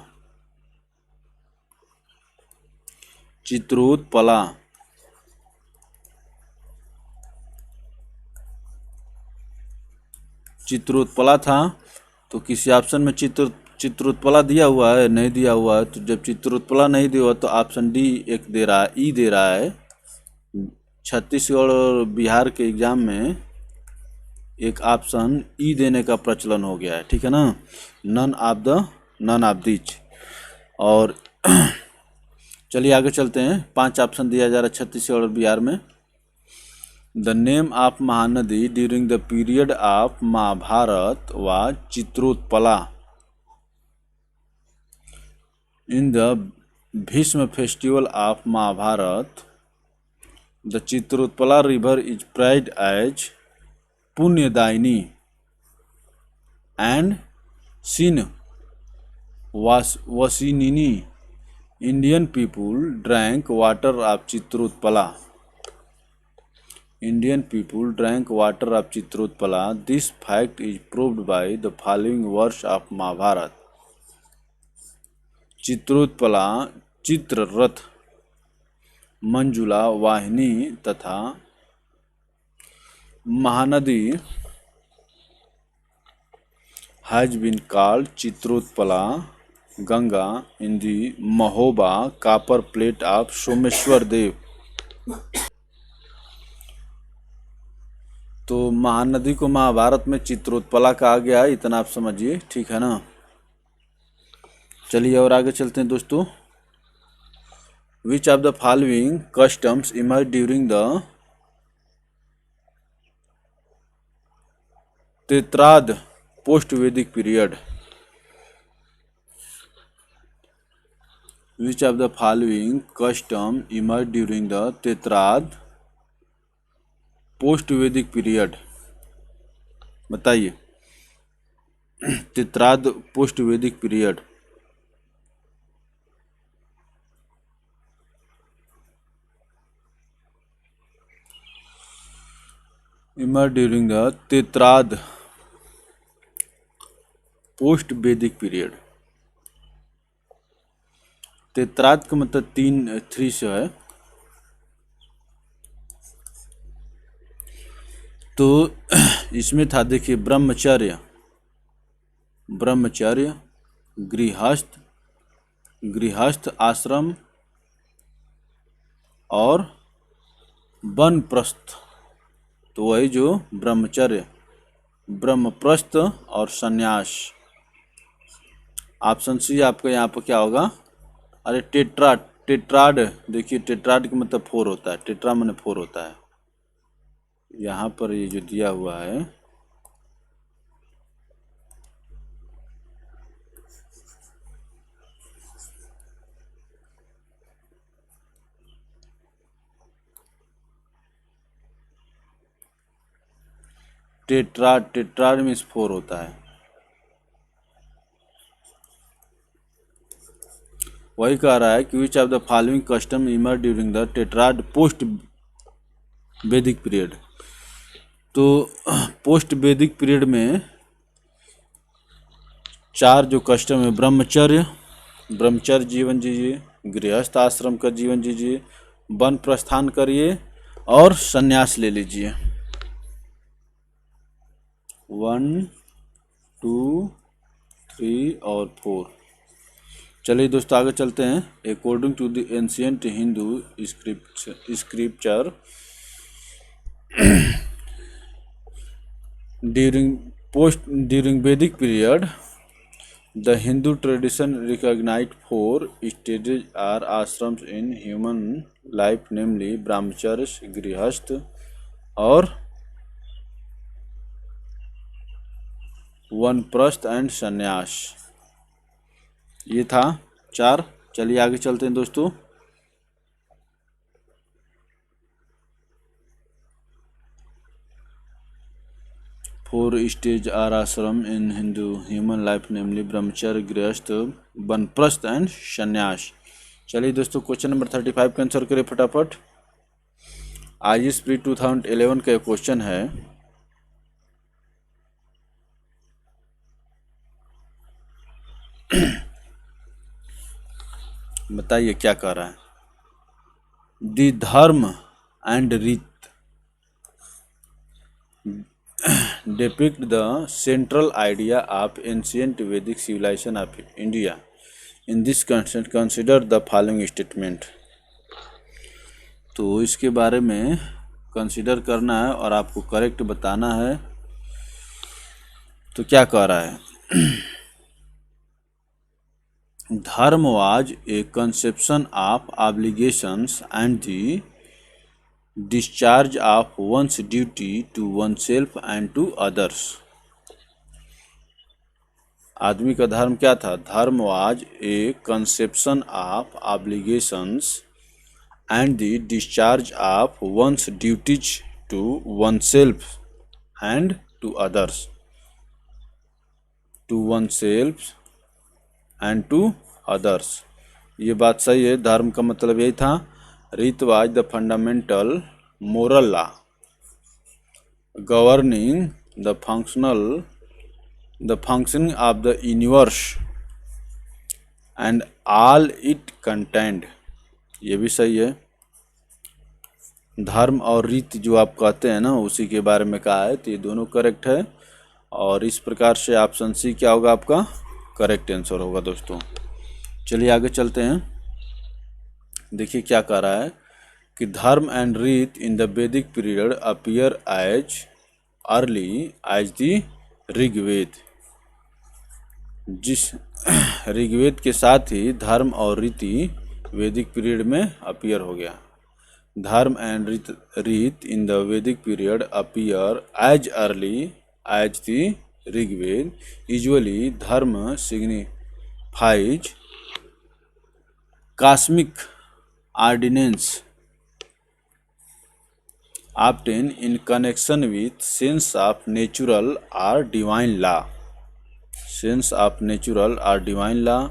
चित्रोत्पला। चित्रोत्पला था, तो किसी ऑप्शन में चित्रोत्पला दिया हुआ है, नहीं दिया हुआ है। तो जब चित्रोत्पला नहीं दिया हुआ तो ऑप्शन डी एक दे रहा है, ई दे रहा है। छत्तीसगढ़ और बिहार के एग्जाम में एक ऑप्शन ई देने का प्रचलन हो गया है, ठीक है ना, नन ऑफ दिच। और चलिए आगे चलते हैं। 5 ऑप्शन दिया जा रहा है छत्तीसगढ़ और बिहार में। The name of Mahanadi during the period of Mahabharata was Chitrotpala in the Bhishma festival of Mahabharata. The Chitrotpala river is praised as Punyadayini and sin वसिनिनी। Indian people drank water of Chitrutpala. Indian people drank water of Chitrutpala. This fact is proved by the following verse of Mahabharata. Chitrotpala, Chitrarath, Manjula Vahini तथा Mahanadi has been called Chitrotpala Ganga in the Mahoba copper plate of Someshwar Dev. तो महानदी को महाभारत में चित्रोत्पला कहा गया है, इतना आप समझिए, ठीक है ना। चलिए और आगे चलते हैं दोस्तों। Which of the following customs emerge during the तेत्राद post Vedic period. Which of the following custom emerged during the तेत्राद पोस्ट वैदिक पीरियड? बताइए, तेत्राद post Vedic period. emerged during the तेत्राद पोस्ट वैदिक पीरियड। तेत्राद का मतलब 3 से है। तो इसमें था, देखिए, ब्रह्मचर्य, गृहस्थ आश्रम और वनप्रस्थ। तो वही जो ब्रह्मचर्य, ब्रह्मप्रस्थ और संन्यास। ऑप्शन सी आपका यहाँ पर क्या होगा? अरे टेट्राड, देखिए टेट्राड का मतलब 4 होता है, टेट्रा माने 4 होता है। यहाँ पर ये जो दिया हुआ है टेट्राड मीन्स 4 होता है। वही कह रहा है कि विच of the following custom emerge during the tetrad post Vedic period. तो पोस्ट वैदिक पीरियड में 4 जो कस्टम है, ब्रह्मचर्य जीवन जीजिए, गृहस्थ आश्रम का जीवन जीजिए, वन प्रस्थान करिए और संन्यास ले लीजिए। 1, 2, 3 और 4। चलिए दोस्तों आगे चलते हैं। According to the ancient Hindu scripture during Vedic period the Hindu tradition recognized 4 stages or ashrams in human life, namely Brahmacharya, Grihastha और वनप्रस्थ एंड संन्यास। ये था 4। चलिए आगे चलते हैं दोस्तों। फोर स्टेज आर आश्रम इन Hindu human life, namely Brahmacharya, गृहस्थ, वनप्रस्थ एंड संन्यास। चलिए दोस्तों क्वेश्चन नंबर 35 का आंसर करें फटाफट। IAS प्री 2011 का क्वेश्चन है। बताइए क्या कह रहा है? द धर्म एंड रीत, depict the central idea of ancient Vedic civilization of India. In this context, consider the following statement. तो इसके बारे में कंसिडर करना है और आपको करेक्ट बताना है। तो क्या कह रहा है? Dharma was a conception of obligations and the discharge of one's duty to oneself and to others. आदमी का धर्म क्या था? Dharma was a conception of obligations and the discharge of one's duties to oneself and to others. To oneself and to others, ये बात सही है। धर्म का मतलब यही था। रीत was the fundamental moral law governing the functioning of the universe and all it contained, ये भी सही है। धर्म और रीत जो आप कहते हैं ना, उसी के बारे में कहा है, तो ये दोनों करेक्ट है। और इस प्रकार से ऑप्शन सी क्या होगा? आपका करेक्ट आंसर होगा दोस्तों। चलिए आगे चलते हैं। देखिए क्या कह रहा है कि dharma and rita in the Vedic period appear as early as the Rigveda. जिस ऋग्वेद के साथ ही धर्म और रीति वैदिक पीरियड में अपीयर हो गया। Dharma and rita in the Vedic period appear as early as the Rigveda. Usually dharma signifies cosmic ordinance obtained in connection with sense of natural or divine law. Sense of natural or divine law।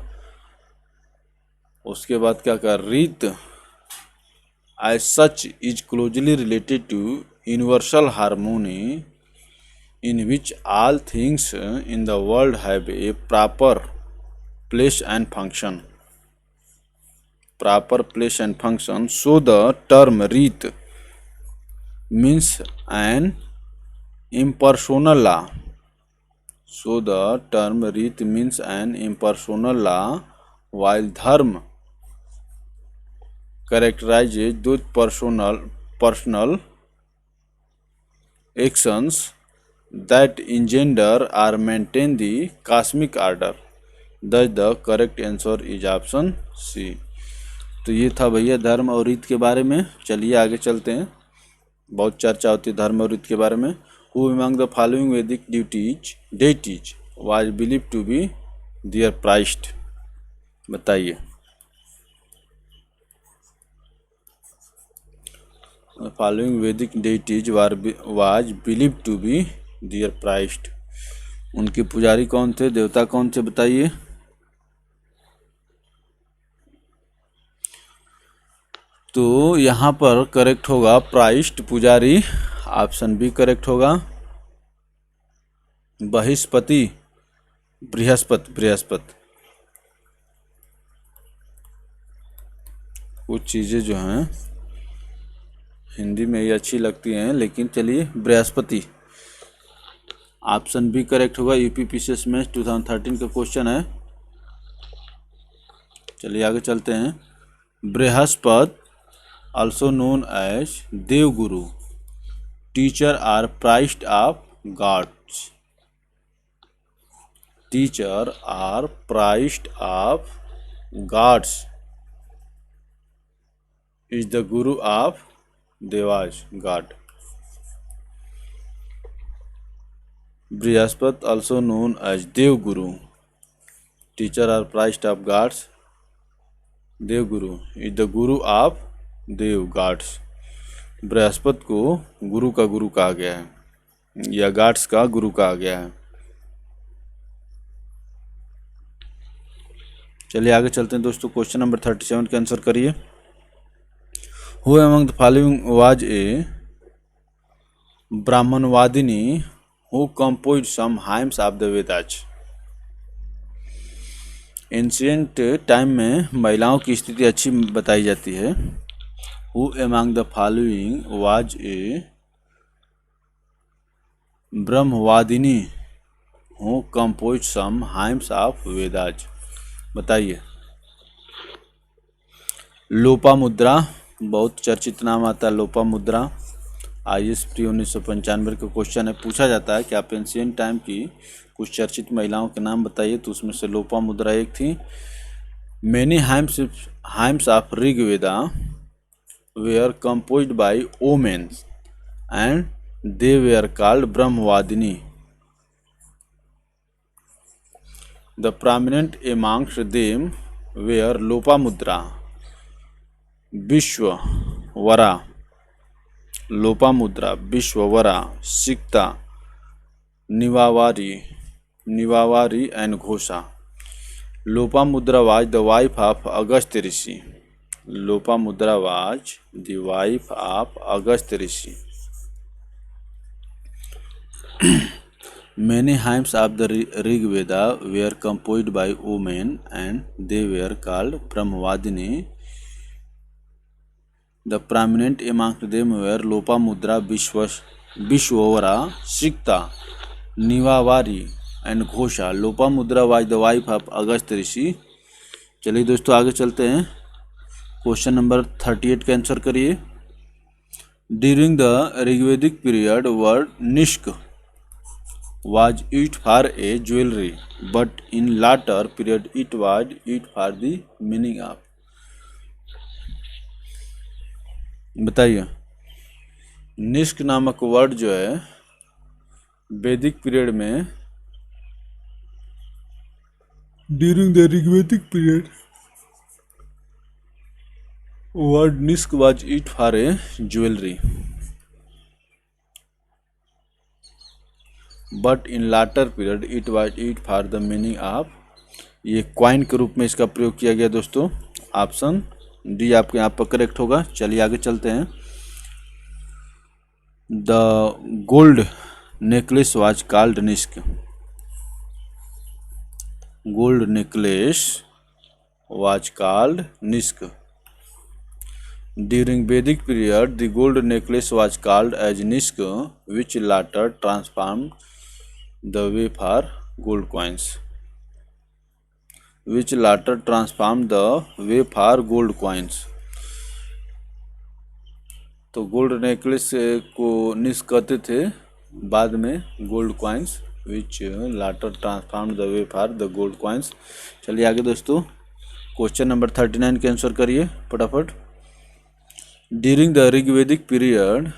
उसके बाद क्या कर? रीत as such is closely related to universal harmony in which all things in the world have a proper place and function. Proper place and function. So the term Reet means an impersonal law. So the term Reet means an impersonal law, while Dharma characterizes those personal actions that engender or maintain the cosmic order. Thus the correct answer is option C. तो ये था भैया धर्म और रीत के बारे में। चलिए आगे चलते हैं। बहुत चर्चा होती है धर्म और रीत के बारे में। Who among the following Vedic deities was believed to be their Christ? बताइए। Following Vedic deities was believed to be their Christ। उनके पुजारी कौन थे? देवता कौन थे? बताइए। तो यहाँ पर करेक्ट होगा प्राइस्ट, पुजारी। ऑप्शन बी करेक्ट होगा। बृहस्पति, बृहस्पति। कुछ चीज़ें जो हैं हिंदी में ही अच्छी लगती हैं, लेकिन चलिए बृहस्पति। ऑप्शन बी करेक्ट होगा। यूपीपीसीएस में 2013 का क्वेश्चन है। चलिए आगे चलते हैं। Brihaspati also known as Devguru, teacher or priest of gods। Teacher or priest of gods is the guru of devas, god। Brihaspati also known as Devguru, teacher or priest of gods। Devguru is the guru of deva, gods. Brihaspati को गुरु का गुरु कहा गया है, या God's का गुरु कहा गया है। चलिए आगे चलते हैं दोस्तों। क्वेश्चन नंबर 37 के आंसर करिए। Who among the following was a Brahmanvadini who compose some hymns of the Vedas. Ancient time में महिलाओं की स्थिति अच्छी बताई जाती है। Who among the following was a Brahmavadini who compose some hymns of Vedas. बताइए। लोपामुद्रा, बहुत चर्चित नाम आता है लोपामुद्रा। IAS प्री 1995 का क्वेश्चन है, पूछा जाता है कि आप एंशिएंट टाइम की कुछ चर्चित महिलाओं के नाम बताइए, तो उसमें से लोपामुद्रा एक थी। Many hymns of Rigveda were composed by women and they were called Brahmavadini. The prominent amongst them were Lopamudra, Vishwavara, Lopamudra, Vishwavara, Sikta, Nivavari and Ghosha. Lopamudra was the wife of Agast Rishi. Lopamudra was the wife of Agast Rishi. Many hymns of the Rigveda were composed by women and they were called Brahmavadini. The prominent amongst them were Lopamudra, Vishwavara, Sikta, Nivavari and Ghosha. Lopamudra was the wife of Agast ऋषि। चलिए दोस्तों आगे चलते हैं। Question number 38 का answer करिए। During the Rigvedic period word Nishka was used for a jewelry, but in later period it was used for the meaning of। बताइए। निष्क नामक word जो है वैदिक पीरियड में, during the Rigvedic period word Nishka was used for a jewelry, but in later period it was it for the meaning of. ये coin के रूप में इसका प्रयोग किया गया दोस्तों। ऑप्शन डी आपके यहाँ पर करेक्ट होगा। चलिए आगे चलते हैं। The gold necklace was called Nishka. Gold necklace was called Nishka. During Vedic period the gold necklace was called as Nishka which later transform the way for gold coins, which later transformed the way for gold coins। तो gold necklace को निष्क कहते थे, बाद में gold coins which later transform the way for the gold coins. चलिए आगे दोस्तों question number 39 के आंसर करिए फटाफट। During the Rigvedic period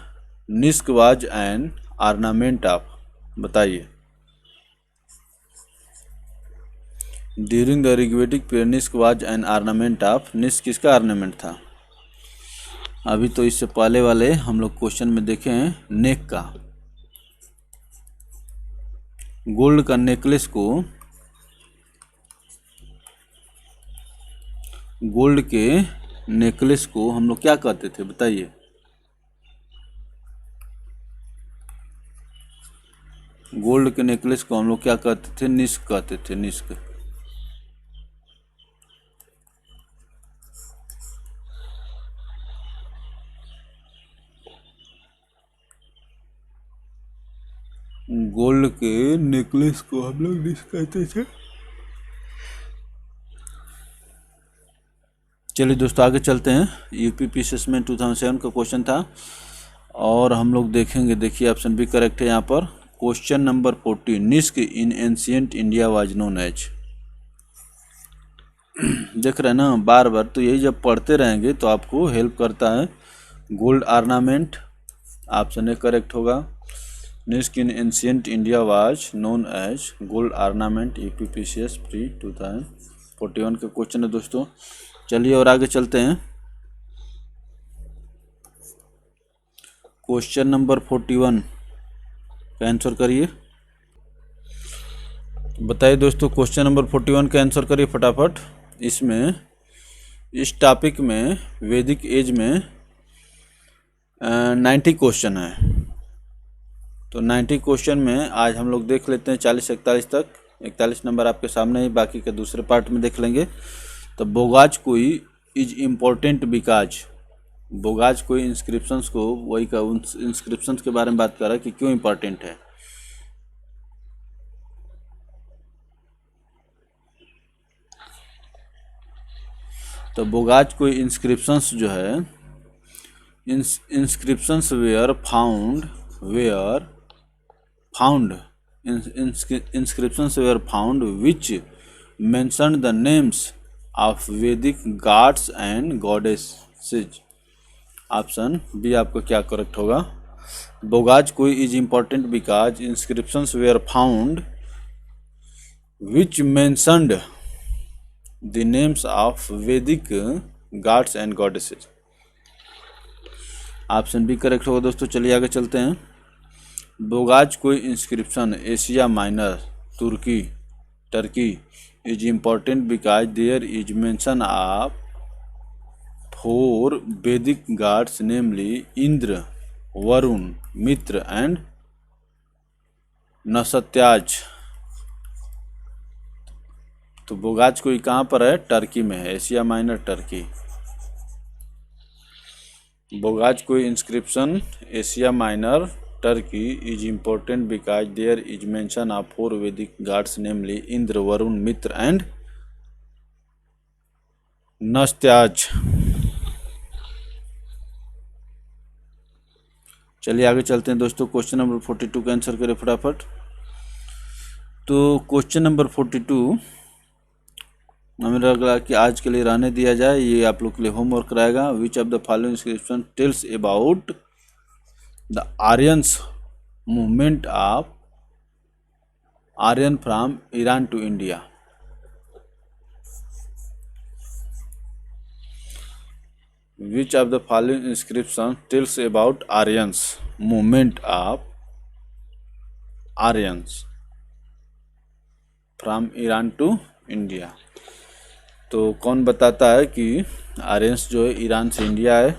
Nishka was an ornament of. बताइए। During the Rigvedic period Nishka was an ornament of. Nishka किसका ऑर्नामेंट था? अभी तो इससे पहले वाले हम लोग क्वेश्चन में देखे हैं नेक का। गोल्ड का नेकलेस को, गोल्ड के नेकलेस को हम लोग क्या कहते थे? बताइए। गोल्ड के नेकलेस को हम लोग क्या कहते थे? निष्क कहते थे, निष्क। गोल्ड के नेकलेस को हम लोग निष्क कहते थे। चलिए दोस्तों आगे चलते हैं। यूपी असेसमेंट 2007 का क्वेश्चन था और हम लोग देखेंगे। देखिए ऑप्शन बी करेक्ट है यहाँ पर। Question number 40 Nishka in ancient India was known as. देख रहे हैं ना बार बार, तो यही जब पढ़ते रहेंगे तो आपको हेल्प करता है। Gold ornament option A correct होगा। Nishka in ancient India was known as gold ornament. UPPCS pre 2041 का क्वेश्चन है दोस्तों। चलिए और आगे चलते हैं। क्वेश्चन नंबर 41 का आंसर करिए। बताइए दोस्तों क्वेश्चन नंबर 41 का आंसर करिए फटाफट। इसमें इस टॉपिक में वैदिक एज में 90 क्वेश्चन है। तो 90 क्वेश्चन में आज हम लोग देख लेते हैं 40-41 तक। 41 नंबर आपके सामने ही, बाकी के दूसरे पार्ट में देख लेंगे। तो Boghazkoi is important because. बोगाज कोई इंस्क्रिप्शंस को, वही का इंस्क्रिप्शंस के बारे में बात कर रहा है कि क्यों इम्पोर्टेंट है। तो बोगाज कोई इंस्क्रिप्शंस जो है, inscriptions were found inscriptions were found which mentioned the names of Vedic gods and goddesses. Option B आपका क्या करेक्ट होगा? Boghazkoi is important because inscriptions were found which mentioned the names of Vedic gods and goddesses. Option B correct होगा दोस्तों. चलिए आगे चलते हैं. Boghazkoi inscription Asia Minor Turkey is important because there is mention of 4 Vedic gods namely Indra, Varuna, Mitra and Nasatyas. तो बोगाज कोई कहाँ पर है? टर्की में है, Asia Minor Turkey. Boghazkoi inscription Asia Minor Turkey is important because there is mention of 4 Vedic gods namely Indra, Varuna, Mitra and Nasatyas. चलिए आगे चलते हैं दोस्तों. क्वेश्चन नंबर 42 का आंसर करें फटाफट. तो क्वेश्चन नंबर 42 हमें लगा कि आज के लिए रहने दिया जाए, ये आप लोग के लिए होमवर्क रहेगा. Which of the following inscription tells about the Aryans movement of Aryan from Iran to India. Which of the following inscription tells about Aryans movement of Aryans from Iran to India. तो कौन बताता है कि आर्यंस जो है Iran से India है?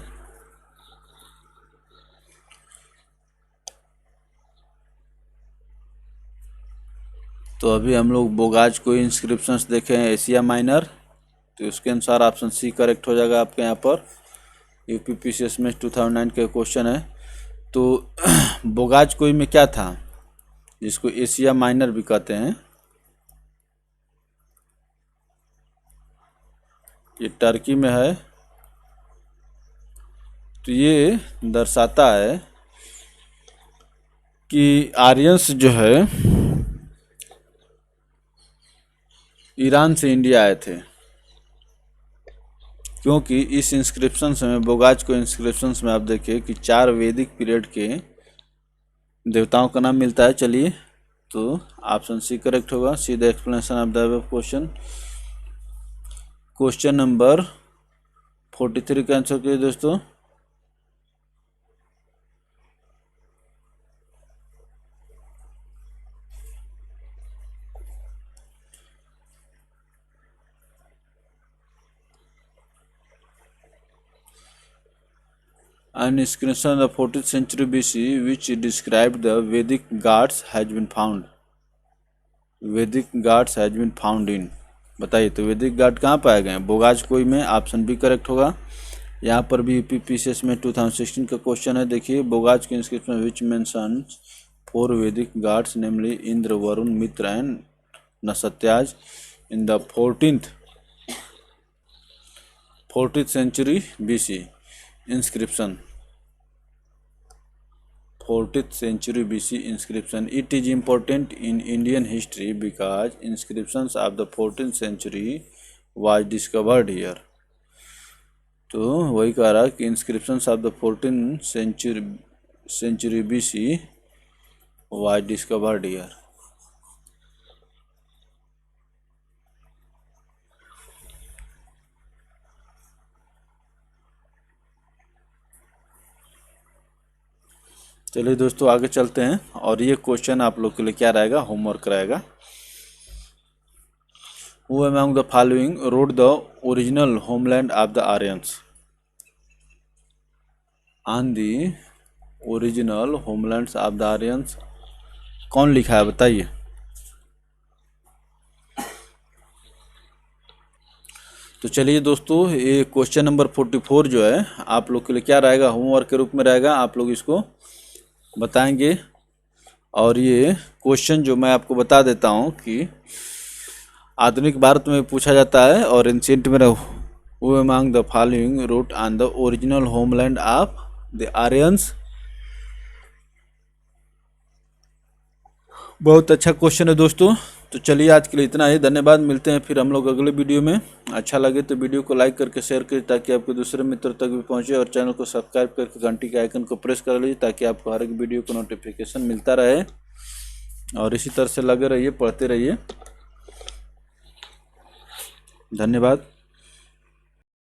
तो अभी हम लोग बोगाज को इंस्क्रिप्शंस देखे हैं एशिया माइनर, तो उसके अनुसार ऑप्शन सी करेक्ट हो जाएगा आपके यहाँ पर. यूपीपीसीएस में 2009 का क्वेश्चन है. तो बोगाज कोई में क्या था जिसको एशिया माइनर भी कहते हैं? ये टर्की में है. तो ये दर्शाता है कि आर्यंस जो है ईरान से इंडिया आए थे, क्योंकि इस इंस्क्रिप्शंस में बोगाज को इंस्क्रिप्शंस में आप देखिए कि 4 वैदिक पीरियड के देवताओं का नाम मिलता है. चलिए, तो ऑप्शन सी करेक्ट होगा. सी the explanation of the above question. Question number 43 का आंसर कीजिए दोस्तों. An inscription of the 14th century BC which described the Vedic gods has been found. Vedic gods has been found in. बताइए, तो वैदिक God कहाँ पाए गए हैं? बोगाज कोई में. ऑप्शन बी करेक्ट होगा. यहाँ पर भी यूपीपीसीएस में 2016 का क्वेश्चन है. देखिए, बोगाज के inscription which mentions 4 Vedic gods namely Indra, Varuna, Mitra and Nasatyas in the 14th century BC. Inscription 14th century BC inscription. It is important in Indian history because inscriptions of the 14th century was discovered here. तो वही कह रहा कि inscriptions of the 14th century BC was discovered here. चलिए दोस्तों आगे चलते हैं. और ये क्वेश्चन आप लोग के लिए क्या रहेगा? होमवर्क रहेगा. Who among the following wrote the original homeland of the Aryans? On the original homelands of the Aryans कौन लिखा है बताइए. तो चलिए दोस्तों, ये क्वेश्चन नंबर 44 जो है आप लोग के लिए क्या रहेगा? होमवर्क के रूप में रहेगा. आप लोग इसको बताएंगे. और ये क्वेश्चन जो मैं आपको बता देता हूँ कि आधुनिक भारत में पूछा जाता है और एंशिएंट में who among the following root on the original homeland of the Aryans. बहुत अच्छा क्वेश्चन है दोस्तों। तो चलिए आज के लिए इतना ही, धन्यवाद। मिलते हैं फिर हम लोग अगले वीडियो में। अच्छा लगे तो वीडियो को लाइक करके शेयर करिए ताकि आपके दूसरे मित्रों तक भी पहुंचे, और चैनल को सब्सक्राइब करके घंटी के आइकन को प्रेस कर लीजिए ताकि आपको हर एक वीडियो को नोटिफिकेशन मिलता रहे। और इसी तरह से लगे रहिए, पढ़ते रहिए। धन्यवाद।